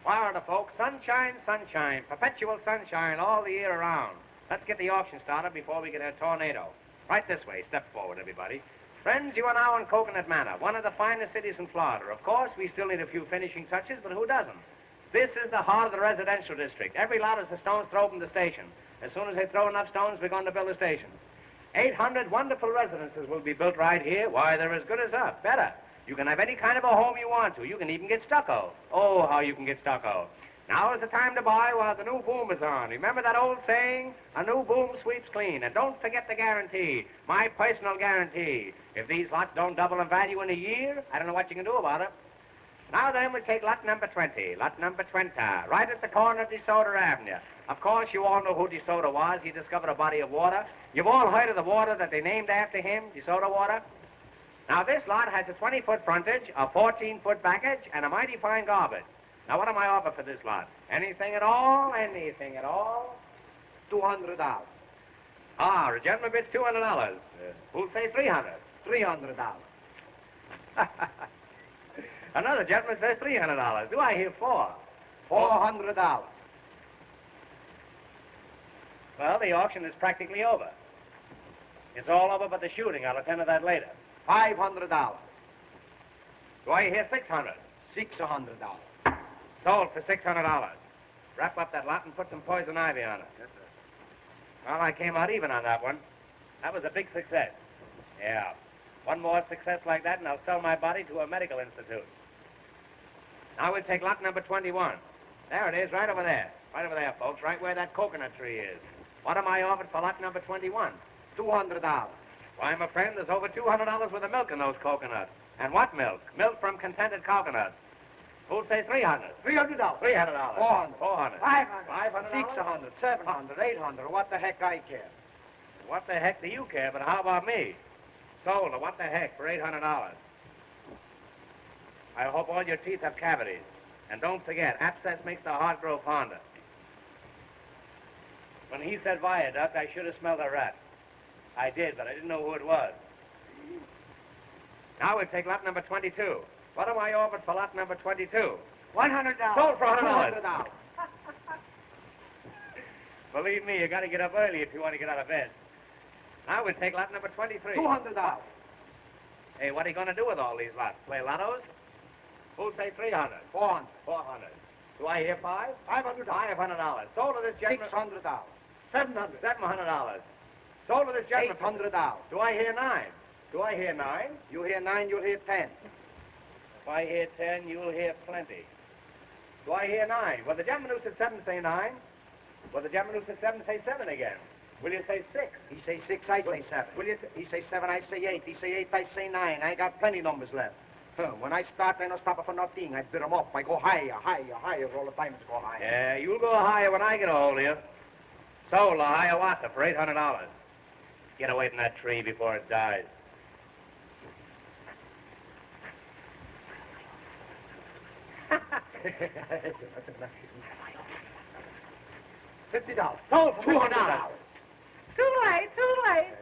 Florida folks, sunshine, sunshine, perpetual sunshine all the year around. Let's get the auction started before we get a tornado. Right this way. Step forward, everybody. Friends, you are now in Coconut Manor, one of the finest cities in Florida. Of course, we still need a few finishing touches, but who doesn't? This is the heart of the residential district. Every lot is the stones throw from the station. As soon as they throw enough stones, we're going to build a station. 800 wonderful residences will be built right here. Why, they're as good as up. Better. You can have any kind of a home you want to. You can even get stucco. Oh, how you can get stucco. Now is the time to buy while the new boom is on. Remember that old saying? A new boom sweeps clean. And don't forget the guarantee. My personal guarantee. If these lots don't double in value in a year, I don't know what you can do about it. Now then, we'll take lot number 20. Lot number 20. Right at the corner of DeSoto Avenue. Of course, you all know who DeSoto was. He discovered a body of water. You've all heard of the water that they named after him, DeSoto water. Now, this lot has a 20-foot frontage, a 14-foot backage, and a mighty fine garbage. Now, what am I offer for this lot? Anything at all? Anything at all? $200. Ah, the gentleman bids $200. Who'll say $300? $300. Another gentleman says $300. Do I hear four? $400. Well, the auction is practically over. It's all over but the shooting. I'll attend to that later. $500. Do I hear $600? $600. Sold for $600. Wrap up that lot and put some poison ivy on it. Yes, sir. Well, I came out even on that one. That was a big success. Yeah. One more success like that, and I'll sell my body to a medical institute. Now we'll take lot number 21. There it is, right over there. Right over there, folks, right where that coconut tree is. What am I offered for lot number 21? $200. Why, my friend, there's over $200 worth of milk in those coconuts. And what milk? Milk from contented coconuts. Who'll say $300? $300. $300. $400. $400. $500. $500. $600. $700. $800. What the heck I care? What the heck do you care? But how about me? Sold. What the heck for $800? I hope all your teeth have cavities. And don't forget, abscess makes the heart grow fonder. When he said viaduct, I should have smelled a rat. I did, but I didn't know who it was. Now we'll take lot number 22. What am I offered for lot number 22? $100. Sold for $100. $200. Believe me, you got to get up early if you want to get out of bed. Now we'll take lot number 23. $200. Hey, what are you going to do with all these lots? Play lottos? Who'll say $300? $400. $400. Do I hear five? $500. $500. Sold to this gentleman. $600. $700. $700. Sold to this gentleman. $800. Do I hear nine? Do I hear nine? You hear 9, you'll hear 10. If I hear 10, you'll hear plenty. Do I hear 9? Well, the gentleman who said 7 say 9. Well, the gentleman who said 7 say 7 again. Will you say 6? He say 6, I say 7. Will you He say 7, I say 8. He say 8, I say 9. I got plenty numbers left. When I start, I don't stop for nothing. I bid them up. I go higher, higher, higher. All the time it's go higher. Yeah, you'll go higher when I get a hold of you. Sold a Hiawatha for $800. Get away from that tree before it dies. $50. Sold for $200. Too late, too late.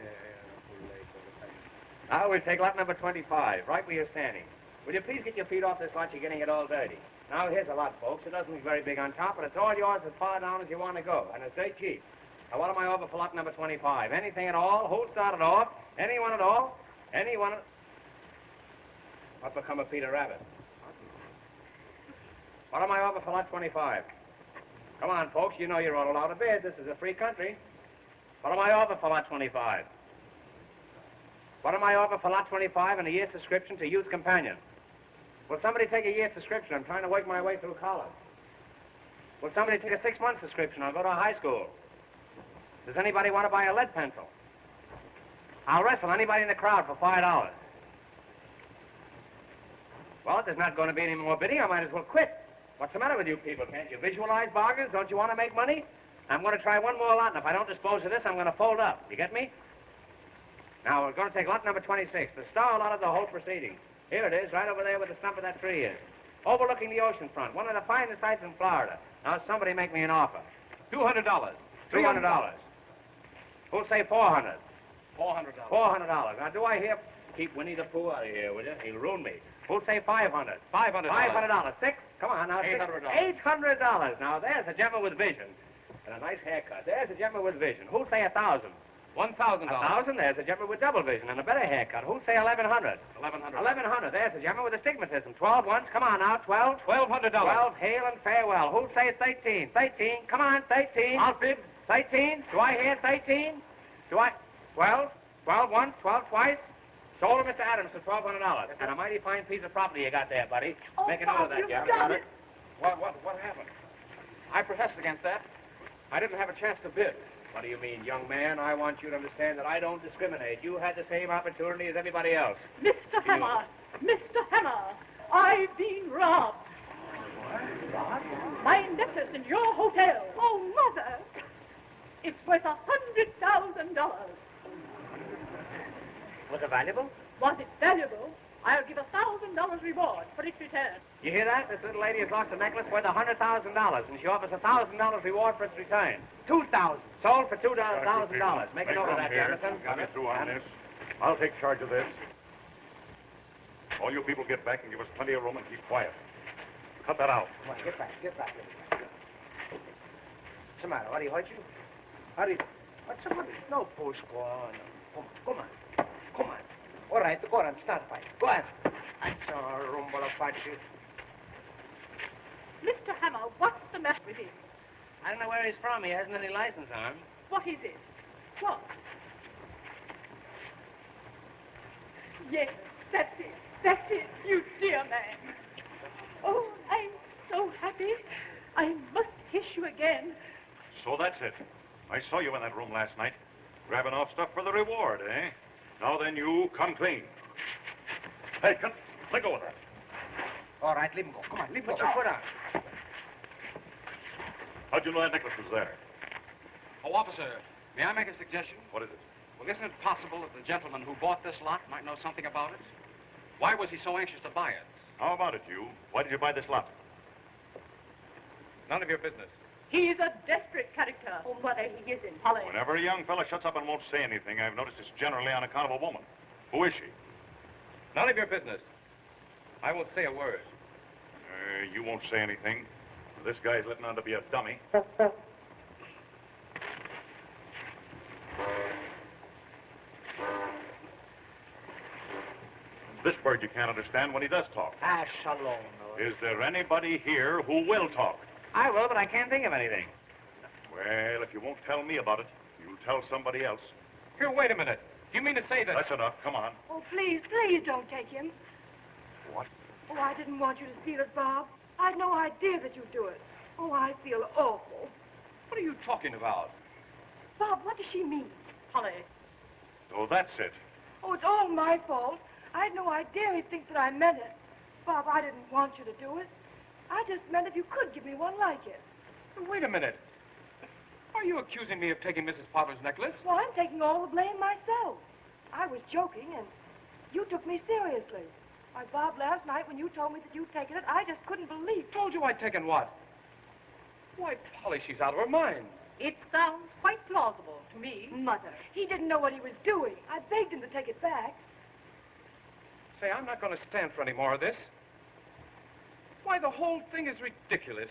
Now we'll take lot number 25, right where you're standing. Will you please get your feet off this lot? You're getting it all dirty. Now, here's a lot, folks. It doesn't look very big on top, but it's all yours as far down as you want to go, and it's very cheap. Now, what am I over for lot number 25? Anything at all? Who'll start it off? Anyone at all? Anyone? What become of Peter Rabbit? What am I over for lot 25? Come on, folks. You know you're all allowed to bid. This is a free country. What am I over for lot 25? What am I over for lot 25 and a year's subscription to Youth Companion? Will somebody take a year's subscription? I'm trying to work my way through college. Will somebody take a 6-month subscription? I'll go to high school. Does anybody want to buy a lead pencil? I'll wrestle anybody in the crowd for $5. Well, if there's not going to be any more bidding, I might as well quit. What's the matter with you people? Can't you visualize bargains? Don't you want to make money? I'm going to try one more lot, and if I don't dispose of this, I'm going to fold up. You get me? Now, we're going to take lot number 26, the star lot of the whole proceeding. Here it is, right over there where the stump of that tree is. Overlooking the ocean front, one of the finest sights in Florida. Now, somebody make me an offer. $200. $300. Who'll say $400? $400. $400. Now, do I hear... Keep Winnie the Pooh out of here, will you? He'll ruin me. Who'll say $500? $500. Six? Come on now. $800. $800. Now, there's a gentleman with vision. And a nice haircut. There's a gentleman with vision. Who'll say 1,000? $1,000. 1,000. There's a gentleman with double vision and a better haircut. Who'll say 1,100? $1,100. 1,100. There's a gentleman with astigmatism. 12 once. Come on now. 12. $1,200. 12. Hail and farewell. Who'll say 13? 13. Come on. 13. I'll bid. 13. Do I hear 13? Do I? 12. 12 once. 12 twice. Sold to Mr. Adams for $1,200. And a mighty fine piece of property you got there, buddy. Oh, Make a note of that, you've John. done it. What happened? I protested against that. I didn't have a chance to bid. What do you mean, young man? I want you to understand that I don't discriminate. You had the same opportunity as everybody else. Mr. Hammer, Mr. Hammer, I've been robbed. My necklace in your hotel. Oh, Mother. It's worth $100,000. Was it valuable? Was it valuable? I'll give $1,000 reward for its return. You hear that? This little lady has lost a necklace worth $100,000, and she offers $1,000 reward for its return. $2,000. Sold for $2,000. Make a note of that, Jonathan. Got me through on this. I'll take charge of this. All you people get back and give us plenty of room and keep quiet. Cut that out. Come on, get back. What's the matter? What, he hurt you? What's the matter? No push, go on. Come on. All right, go on, start fight. Go on. That's a rumble of fight. Mr. Hammer, what's the matter with him? I don't know where he's from. He hasn't any license on him. What is it? What? Yes, that's it, you dear man. Oh, I'm so happy. I must kiss you again. So that's it. I saw you in that room last night, grabbing off stuff for the reward, eh? Now then, you come clean. Hey, let go of that. All right, leave him go. Come on, leave him go. Put your foot on. How'd you know that necklace was there? Oh, officer, may I make a suggestion? What is it? Well, isn't it possible that the gentleman who bought this lot might know something about it? Why was he so anxious to buy it? How about it, you? Why did you buy this lot? None of your business. He's a desperate character. Oh, Mother, he isn't. Holly. Whenever a young fella shuts up and won't say anything, I've noticed it's generally on account of a woman. Who is she? None of your business. I won't say a word. You won't say anything. This guy's letting on to be a dummy. This bird you can't understand when he does talk. Shalom. Is there anybody here who will talk? I will, but I can't think of anything. Well, if you won't tell me about it, you'll tell somebody else. Here, wait a minute. Do you mean to say that... That's enough. Come on. Oh, please don't take him. What? Oh, I didn't want you to steal it, Bob. I had no idea that you'd do it. Oh, I feel awful. What are you talking about? Bob, what does she mean? Holly. So that's it. Oh, it's all my fault. I had no idea he'd think that I meant it. Bob, I didn't want you to do it. I just meant if you could give me one like it. Wait a minute. Are you accusing me of taking Mrs. Potter's necklace? Well, I'm taking all the blame myself. I was joking, and you took me seriously. Why, Bob, last night when you told me that you'd taken it, I just couldn't believe it. Told you I'd taken what? Why, Polly, she's out of her mind. It sounds quite plausible to me. Mother, he didn't know what he was doing. I begged him to take it back. Say, I'm not going to stand for any more of this. Why, the whole thing is ridiculous.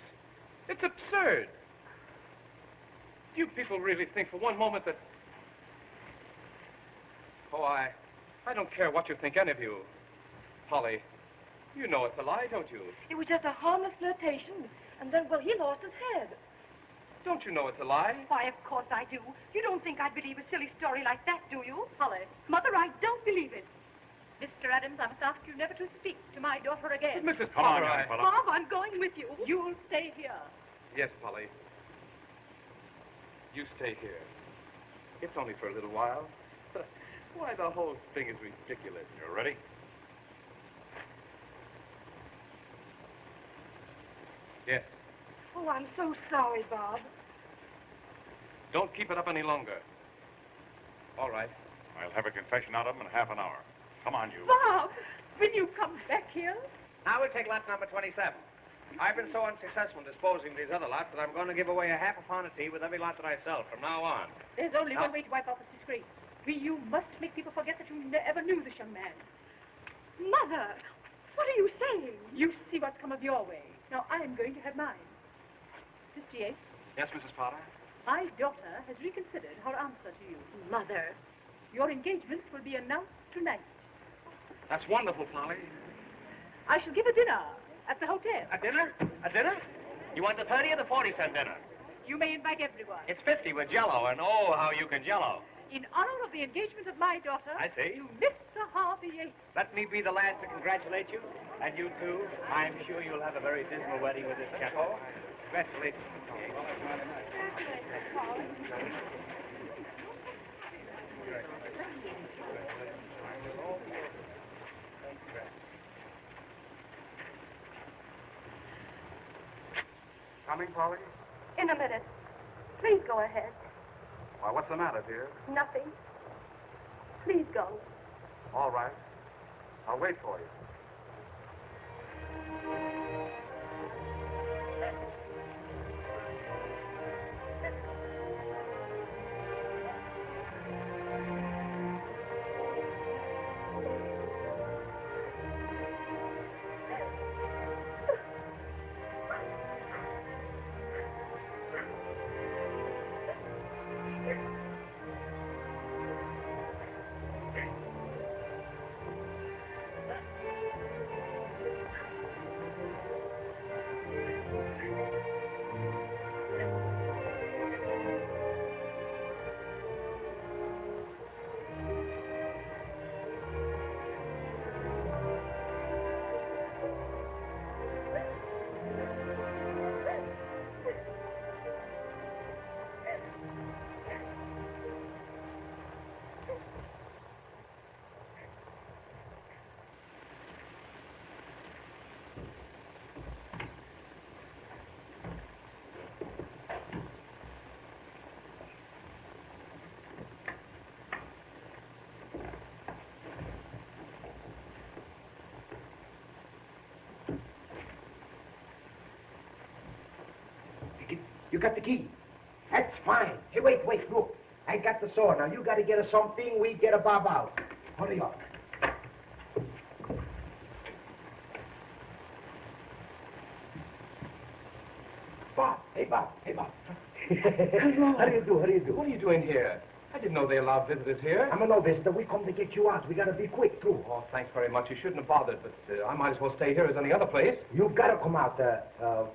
It's absurd. Do you people really think for one moment that... Oh, I don't care what you think, any of you. Polly, you know it's a lie, don't you? It was just a harmless flirtation, and then, well, he lost his head. Don't you know it's a lie? Why, of course I do. You don't think I'd believe a silly story like that, do you? Holly. Mother, I don't believe it. Mr. Adams, I must ask you never to speak to my daughter again. But Mrs. Come on, Potter, young fella. Bob, I'm going with you. You'll stay here. Yes, Polly. You stay here. It's only for a little while. Why, the whole thing is ridiculous. You ready? Yes. Oh, I'm so sorry, Bob. Don't keep it up any longer. All right. I'll have a confession out of him in half an hour. Come on, you. Bob, will you come back here? Now we'll take lot number 27. I've been so unsuccessful in disposing of these other lots that I'm going to give away a half a pound of tea with every lot that I sell from now on. There's only one way to wipe off his disgrace. You must make people forget that you ever knew this young man. Mother, what are you saying? You see what's come of your way. Now I'm going to have mine. Mr. Yates? Yes, Mrs. Potter? My daughter has reconsidered her answer to you. Mother. Your engagement will be announced tonight. That's wonderful, Polly. I shall give a dinner at the hotel. A dinner? A dinner? You want the 30 or the 40-cent dinner? You may invite everyone. It's 50 with Jell-O, and oh, how you can Jell-O. In honor of the engagement of my daughter. I see. To Mr. Harvey Yates. Let me be the last to congratulate you, and you too. I'm sure you'll have a very dismal wedding with this chapel. Congratulations. Coming, Polly? In a minute. Please go ahead. Why, what's the matter, dear? Nothing. Please go. All right. I'll wait for you. You got the key. That's fine. Hey, wait, look. I got the saw. Now, you got to get us something. We get a bob out. Hurry up. Bob. Hey, Bob. Hello. How do you do? What are you doing here? I didn't know they allowed visitors here. I'm a no visitor. We come to get you out. We got to be quick, too. Oh, thanks very much. You shouldn't have bothered, but I might as well stay here as any other place. You've got to come out.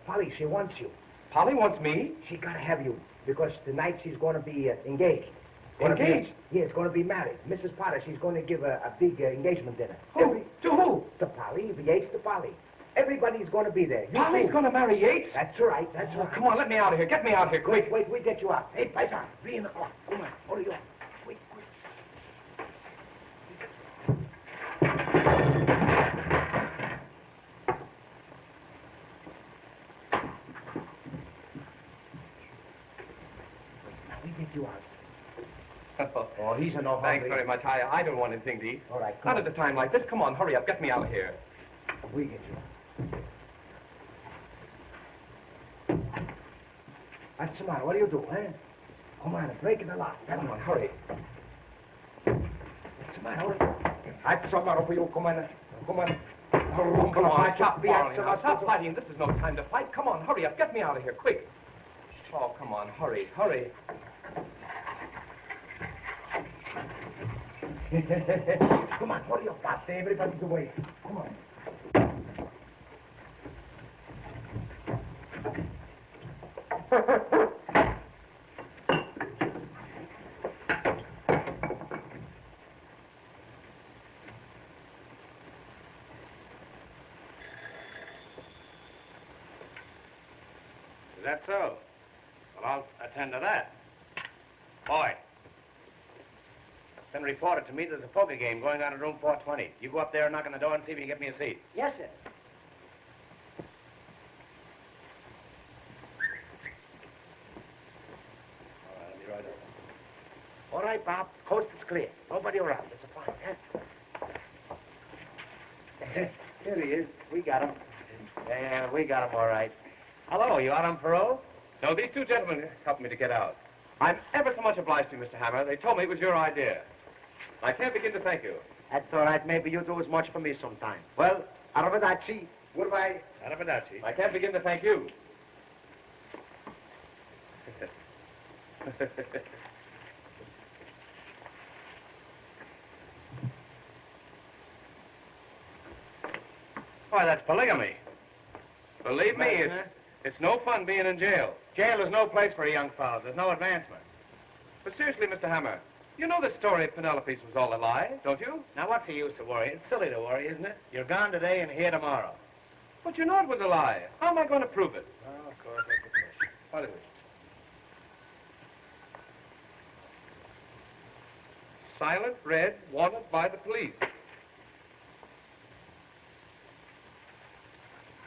Polly, she wants you. Polly wants me? She got to have you because tonight she's going to be engaged. Engaged? Yes, going to be married. Mrs. Potter, she's going to give a big engagement dinner. Who? To who? To Polly, the Yates to Polly. Everybody's going to be there. You Polly's too. going to marry Yates? That's right. Oh, come on, let me out of here. Get me out of here, quick. Wait, we get you out. Hey, Paisan, be in the car. Come on, hurry up. Wait. Now, we get you out. Oh, he's an awful. Thanks very much. I don't want anything to eat. All right, come Not on. at a time like this. Come on, hurry up. Get me out of here. We get you out. What's the matter? What do you do, eh? Come on, break in the lock. Come on, hurry. What's the matter? What's the matter for you? Come on. Come on, stop quarreling now. Stop fighting. This is no time to fight. Come on, hurry up. Get me out of here, quick. Oh, come on, hurry. Come on, hurry up, Bob. Everybody's away. Come on. Is that so? Well, I'll attend to that. Boy, it's been reported to me there's a poker game going on in room 420. You go up there and knock on the door and see if you can get me a seat. Yes, sir. All right, I'll be right over. All right, Bob. Coast is clear. Nobody around. It's a fine, huh? Here he is. We got him. Yeah, we got him all right. Hello, you out on parole? No, these two gentlemen helped me to get out. I'm ever so much obliged to you, Mr. Hammer. They told me it was your idea. I can't begin to thank you. That's all right. Maybe you do as much for me sometime. Well, arrivederci. Goodbye. Arrivederci. I can't begin to thank you. Why, that's polygamy. Believe me, it's no fun being in jail. Jail is no place for a young fellow. There's no advancement. But seriously, Mr. Hammer, you know the story of Penelope's was all a lie, don't you? Now, what's the use of worrying? It's silly to worry, isn't it? You're gone today and here tomorrow. But you know it was a lie. How am I going to prove it? Oh, of course, that's the question. What is it? Silent red, wanted by the police.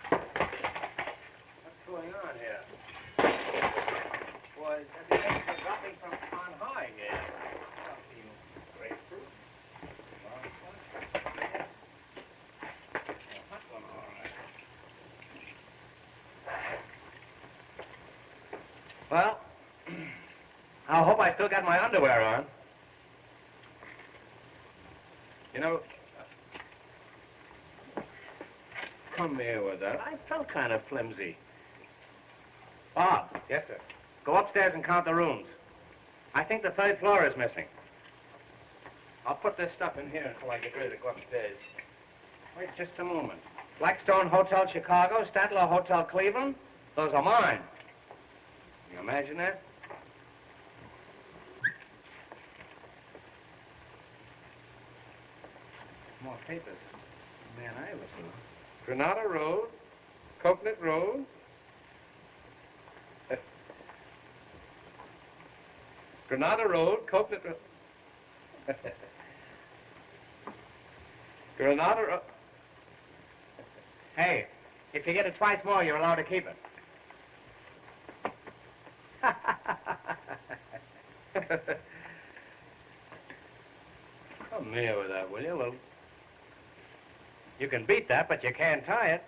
What's going on here? Boy, everything's dropping from on high here. Something grapefruit. Hot one, all right. Well, I hope I still got my underwear on. You know, come here with that. I felt kind of flimsy. Bob. Yes, sir. Go upstairs and count the rooms. I think the third floor is missing. I'll put this stuff in here until I get ready to go upstairs. Wait just a moment. Blackstone Hotel Chicago, Statler Hotel Cleveland. Those are mine. Can you imagine that? More papers. Man, I was Granada Road, Coconut Road. Granada Road, Coconut Road. Granada Road. Hey, if you get it twice more, you're allowed to keep it. Come here with that, will you? Well, you can beat that, but you can't tie it.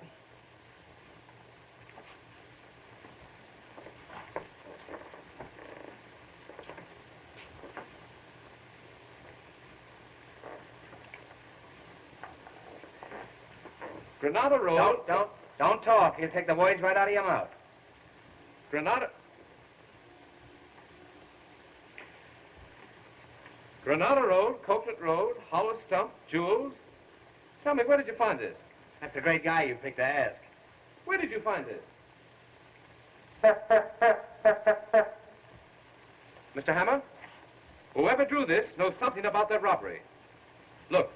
Granada Road. Don't talk. You'll take the words right out of your mouth. Granada Road, Coconut Road, Hollow Stump, Jewels. Tell me, where did you find this? That's a great guy you picked to ask. Where did you find this? Mr. Hammer, whoever drew this knows something about that robbery. Look.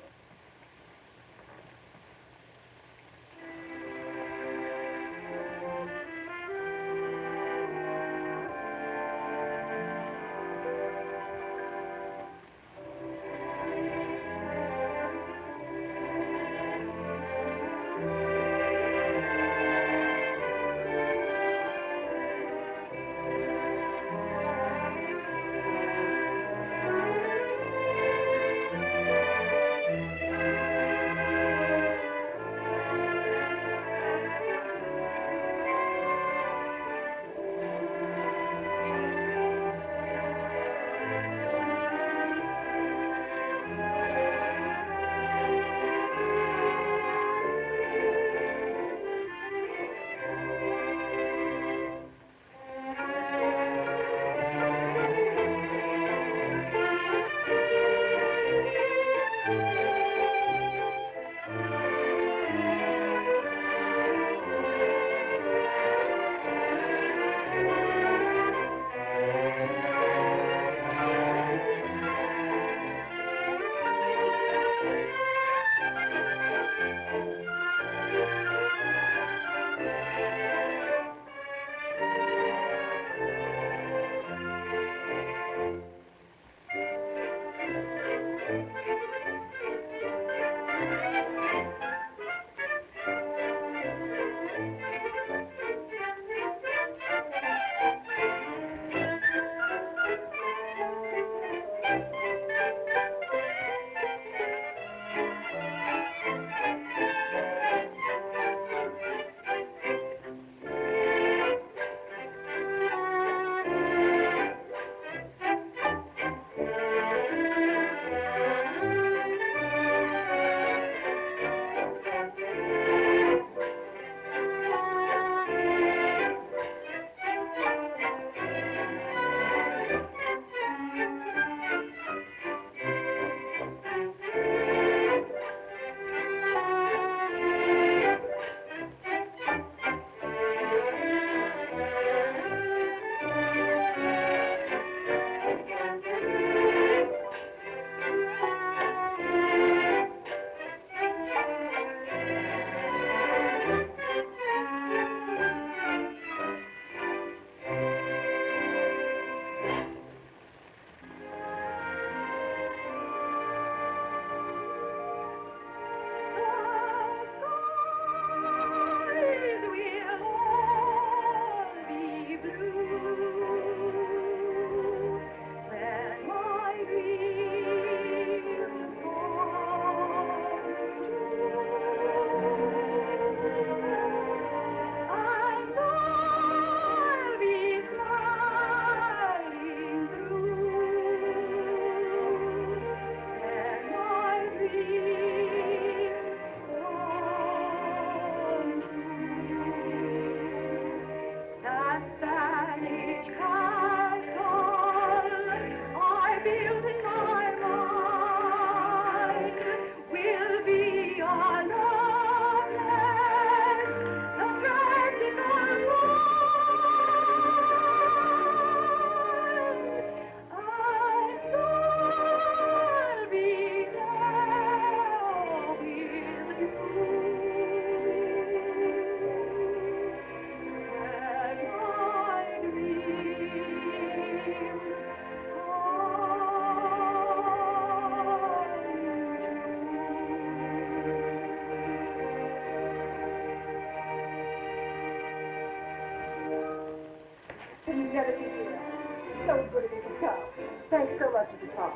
Thanks so much for the talk.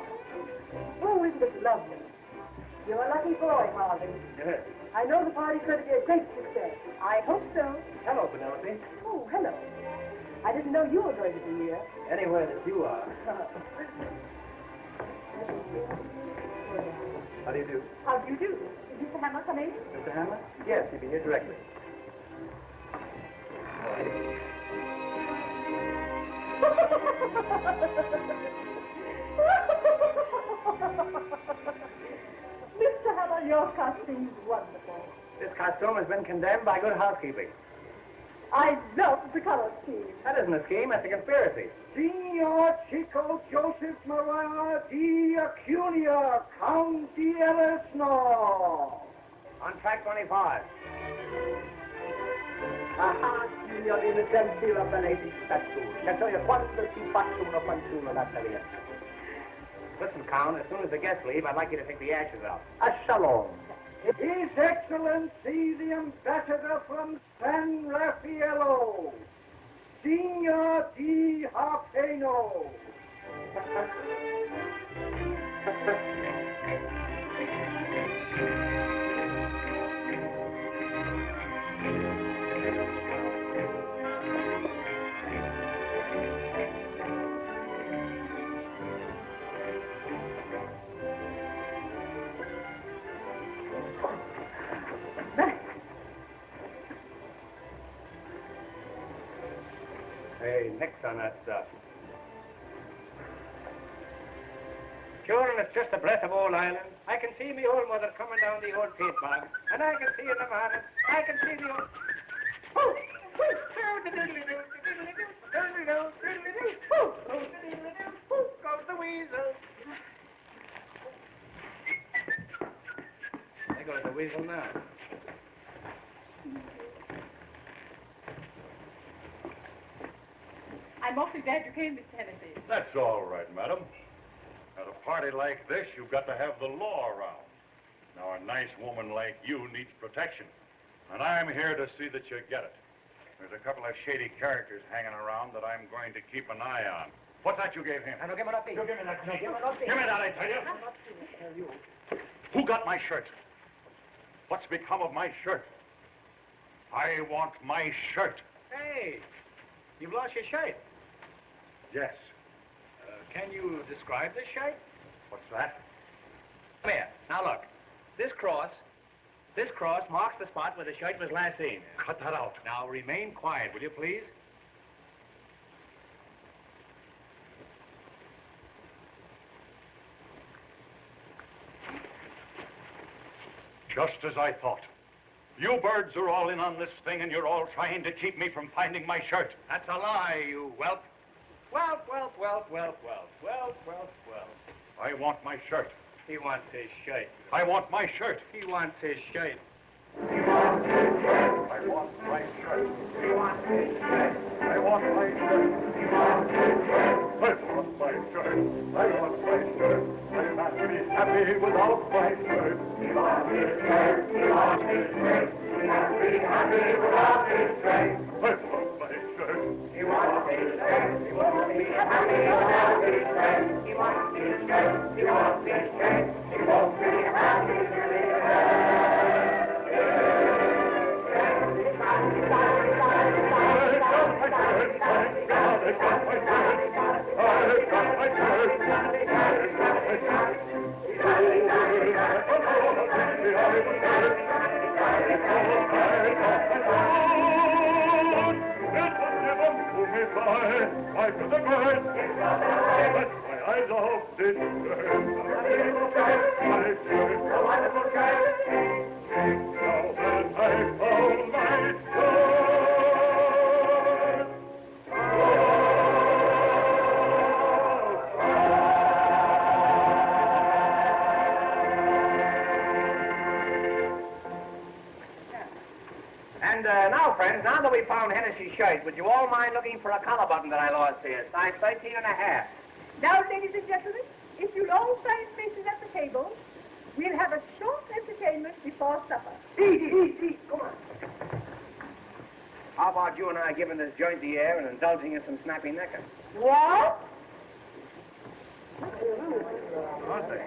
Oh, isn't it lovely? You're a lucky boy, Harvey. Yes. I know the party's going to be a great success. I hope so. Hello, Penelope. Oh, hello. I didn't know you were going to be here. Anywhere that you are. How do you do? How do you do? Is Mr. Hammer come in? Mr. Hammer? Yes, he'll be here directly. Mr. Hammer, your costume's wonderful. This costume has been condemned by good housekeeping. I love the color scheme. That isn't a scheme, that's a conspiracy. Signor Chico Joseph Maria di Acunia, County Ellisno. On track 25. Ah, signor innocenti la benefici statuto. Che so io quando si faccio una fanciulla da Italiano. Listen, Count, as soon as the guests leave, I'd like you to take the ashes out. A shalom. His Excellency, the ambassador from San Raffaello, Signor Di Harpeno. Hey, nix on that stuff. Children, it's just a breath of old Ireland. I can see me old mother coming down the old peat bog, and I can see in the morning, I can see the old... Goes the weasel. There goes the weasel now. I'm awfully glad you came, Mr. Hennessy. That's all right, madam. At a party like this, you've got to have the law around. Now, a nice woman like you needs protection, and I'm here to see that you get it. There's a couple of shady characters hanging around that I'm going to keep an eye on. What's that you gave him? I don't give it up, You give me that. Give it up, Give me that, I tell you. Who got my shirt? What's become of my shirt? I want my shirt. Hey, you've lost your shirt. Yes. Can you describe this shirt? What's that? Come here. Now look. This cross marks the spot where the shirt was last seen. Cut that out. Now remain quiet, will you please? Just as I thought. You birds are all in on this thing, and you're all trying to keep me from finding my shirt. That's a lie, you whelp. Whelp, whelp, whelp, whelp, whelp, whelp, whelp, whelp. I want my shirt. He wants his shirt. I want my shirt. He wants his shirt. I want my shirt. He wants his shirt. I want my shirt. I want my shirt. I want my shirt. I'll not be happy without my shirt. He wants his shirt. He wants his shirt. He won't be happy without his shirt. I want my shirt. He wants his shirt. He won't be happy without his shirt. He wants his shirt. He wants his shirt. He won't be happy without his shirt. Now, friends, now that we found Hennessy's shirt, would you all mind looking for a collar button that I lost here? Size 13 and a half. Now, ladies and gentlemen, if you'll all find places at the table, we'll have a short entertainment before supper. Eat. Come on. How about you and I giving this joint the air and indulging in some snappy necker? What? aren't they?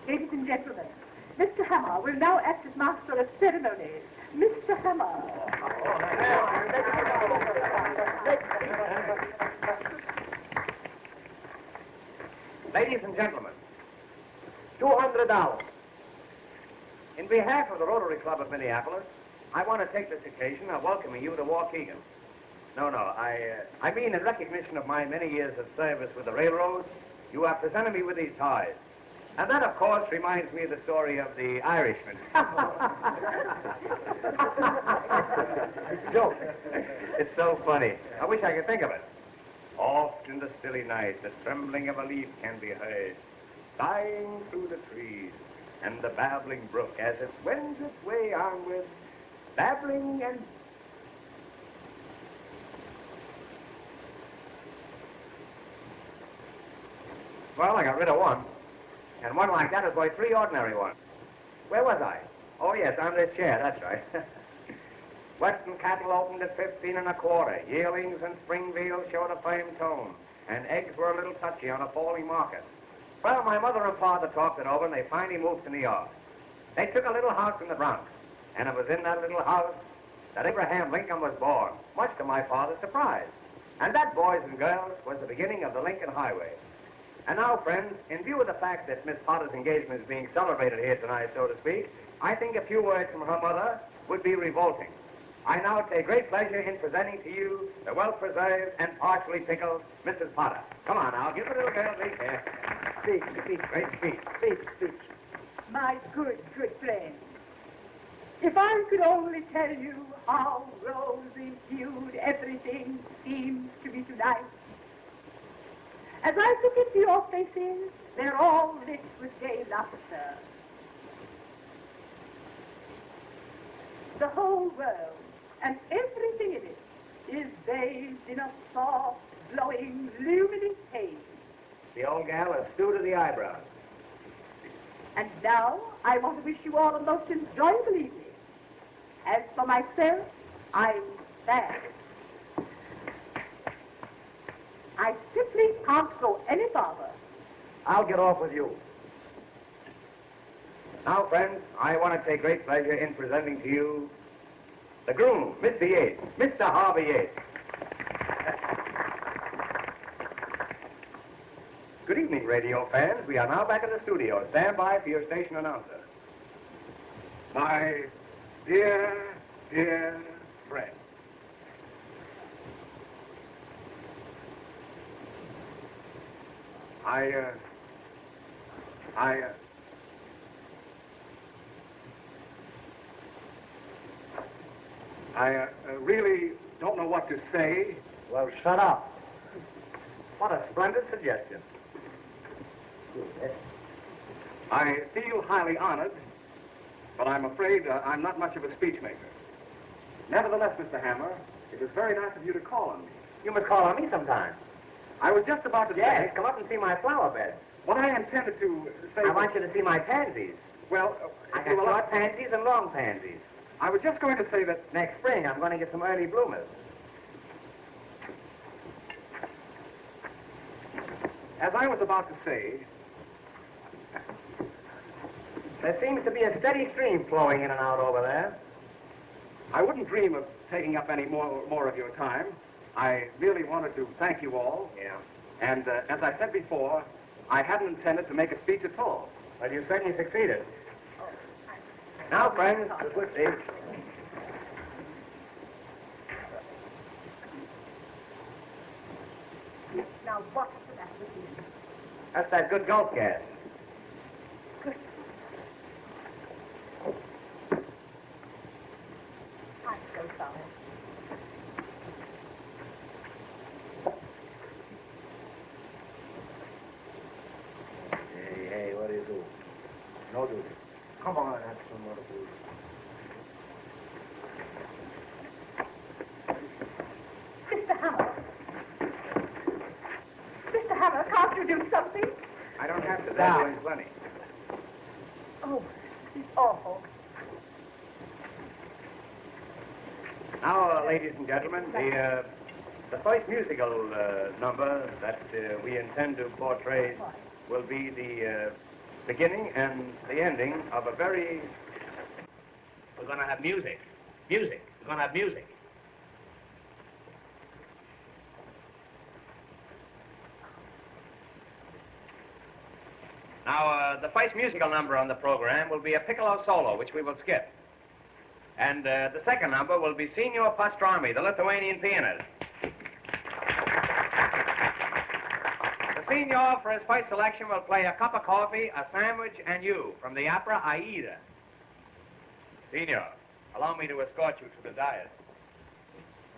Ladies and gentlemen, Mr. Hammer will now act as master of ceremonies. Mr. Hammer. Ladies and gentlemen, $200. In behalf of the Rotary Club of Minneapolis, I want to take this occasion of welcoming you to Waukegan. No, I mean in recognition of my many years of service with the railroad, you have presented me with these ties. And that, of course, reminds me of the story of the Irishman. Joke. It's so funny. I wish I could think of it. Oft in the stilly night, the trembling of a leaf can be heard, sighing through the trees, and the babbling brook as it wends its way onward, babbling and... Well, I got rid of one. And one like that is worth 3 ordinary ones. Where was I? Oh, yes, on this chair, that's right. Western cattle opened at 15 1/4. Yearlings and Springfield showed a firm tone, and eggs were a little touchy on a falling market. Well, my mother and father talked it over, and they finally moved to New York. They took a little house in the Bronx, and it was in that little house that Abraham Lincoln was born, much to my father's surprise. And that, boys and girls, was the beginning of the Lincoln Highway. And now, friends, in view of the fact that Miss Potter's engagement is being celebrated here tonight, so to speak, I think a few words from her mother would be revolting. I now take great pleasure in presenting to you the well-preserved and partially pickled Mrs. Potter. Come on now, give the little girl a big here. Speak, great speech. My good friend, if I could only tell you how rosy-hued everything seems to be tonight. As I look into your faces, they're all lit with gay laughter. The whole world and everything in it is bathed in a soft, glowing, luminous haze. The old gal is stew to the eyebrows. And now, I want to wish you all a most enjoyable evening. As for myself, I'm sad. I simply can't go any farther. I'll get off with you. Now, friends, I want to take great pleasure in presenting to you the groom, Mr. Yates, Mr. Harvey Yates. Good evening, radio fans. We are now back in the studio. Stand by for your station announcer. My dear friend. I really don't know what to say. Well, shut up. What a splendid suggestion. I feel highly honored, but I'm afraid I'm not much of a speech maker. Nevertheless, Mr. Hammer, it was very nice of you to call on me. You must call on me sometime. I was just about to Yes, say... come up and see my flower bed. What I intended to say... I want you to see my pansies. Well, I got short pansies and long pansies. I was just going to say that... Next spring, I'm going to get some early bloomers. As I was about to say... There seems to be a steady stream flowing in and out over there. I wouldn't dream of taking up any more of your time. I really wanted to thank you all. Yeah. And as I said before, I hadn't intended to make a speech at all. Well, you certainly succeeded. Now, friends, the good speech. Now, what's that with you? That's that good gulp gas. Good. I'm so sorry. Hey, what do you do? No duty. Come on, have some more food. Mr. Hammer, can't you do something? I don't have to. Now, ladies and gentlemen, the first musical number that we intend to portray will be the beginning and the ending of a very... We're going to have music. Music. We're going to have music. Now, the first musical number on the program will be a piccolo solo, which we will skip. And the second number will be Signor Pastrami, the Lithuanian pianist. The Signor, for his first selection, will play A Cup of Coffee, A Sandwich, and You from the opera Aida. Signor, allow me to escort you to the dais.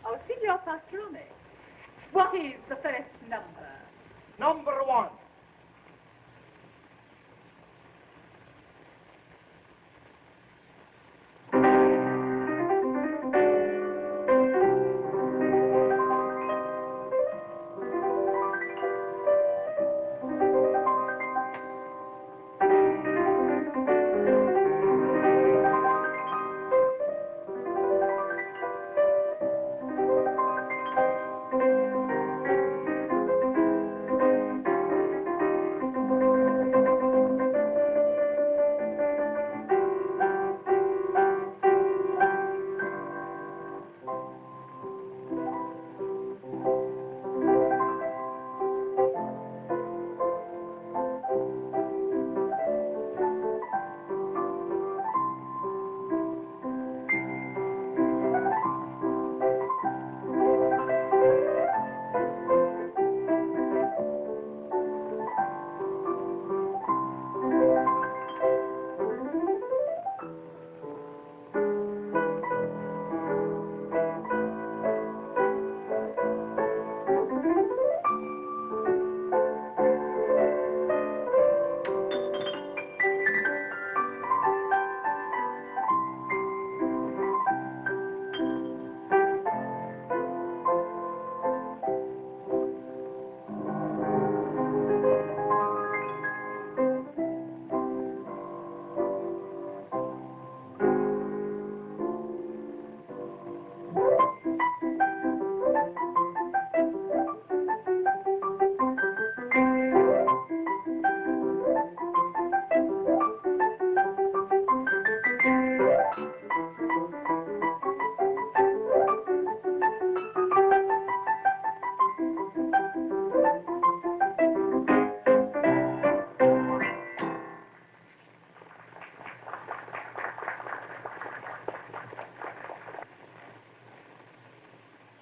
Oh, Signor Pastrami, what is the first number? Number 1.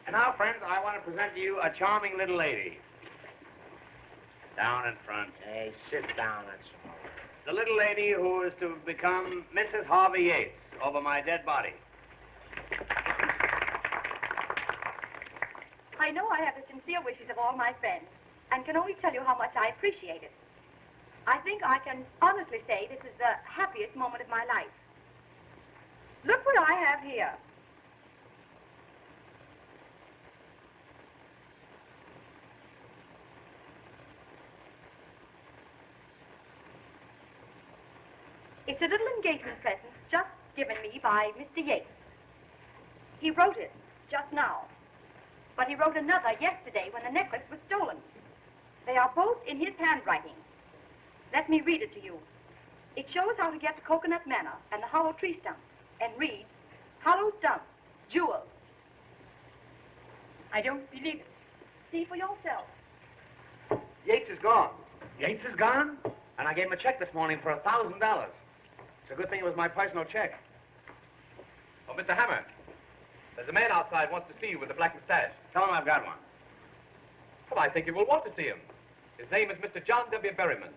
And now, friends, I want to present to you a charming little lady. Down in front. Hey, sit down, that's all. The little lady who is to become Mrs. Harvey Yates over my dead body. I know I have the sincere wishes of all my friends and can only tell you how much I appreciate it. I think I can honestly say this is the happiest moment of my life. Look what I have here. It's a little engagement present just given me by Mr. Yates. He wrote it just now, but he wrote another yesterday when the necklace was stolen. They are both in his handwriting. Let me read it to you. It shows how to get to Coconut Manor and the hollow tree stump, and reads, hollow stump, jewels. I don't believe it. See for yourself. Yates is gone. Yates is gone? And I gave him a check this morning for $1,000. It's a good thing it was my personal check. Oh, Mr. Hammer, there's a man outside who wants to see you with a black mustache. Tell him I've got one. Well, I think you will want to see him. His name is Mr. John W. Berryman.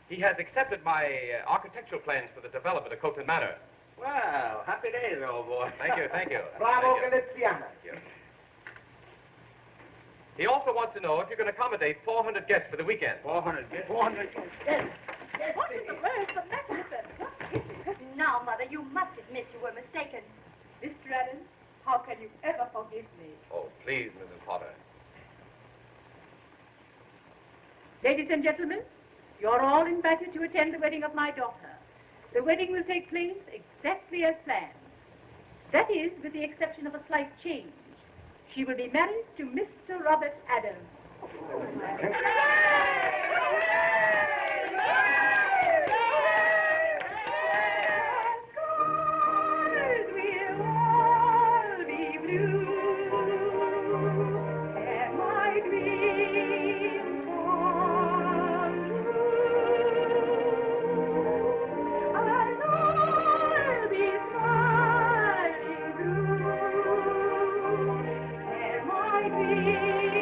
He has accepted my architectural plans for the development of Cocoanut Manor. Well, happy days, old boy. Thank you, thank you. Bravo, Thank you. Galiziana. Thank you. He also wants to know if you can accommodate 400 guests for the weekend. 400 guests. 400 guests. Yes. What in the world is the matter with them? Now, Mother, you must admit you were mistaken. Mr. Adams, how can you ever forgive me? Oh, please, Mrs. Potter. Ladies and gentlemen, you're all invited to attend the wedding of my daughter. The wedding will take place exactly as planned. That is, with the exception of a slight change. She will be married to Mr. Robert Adams. Dreams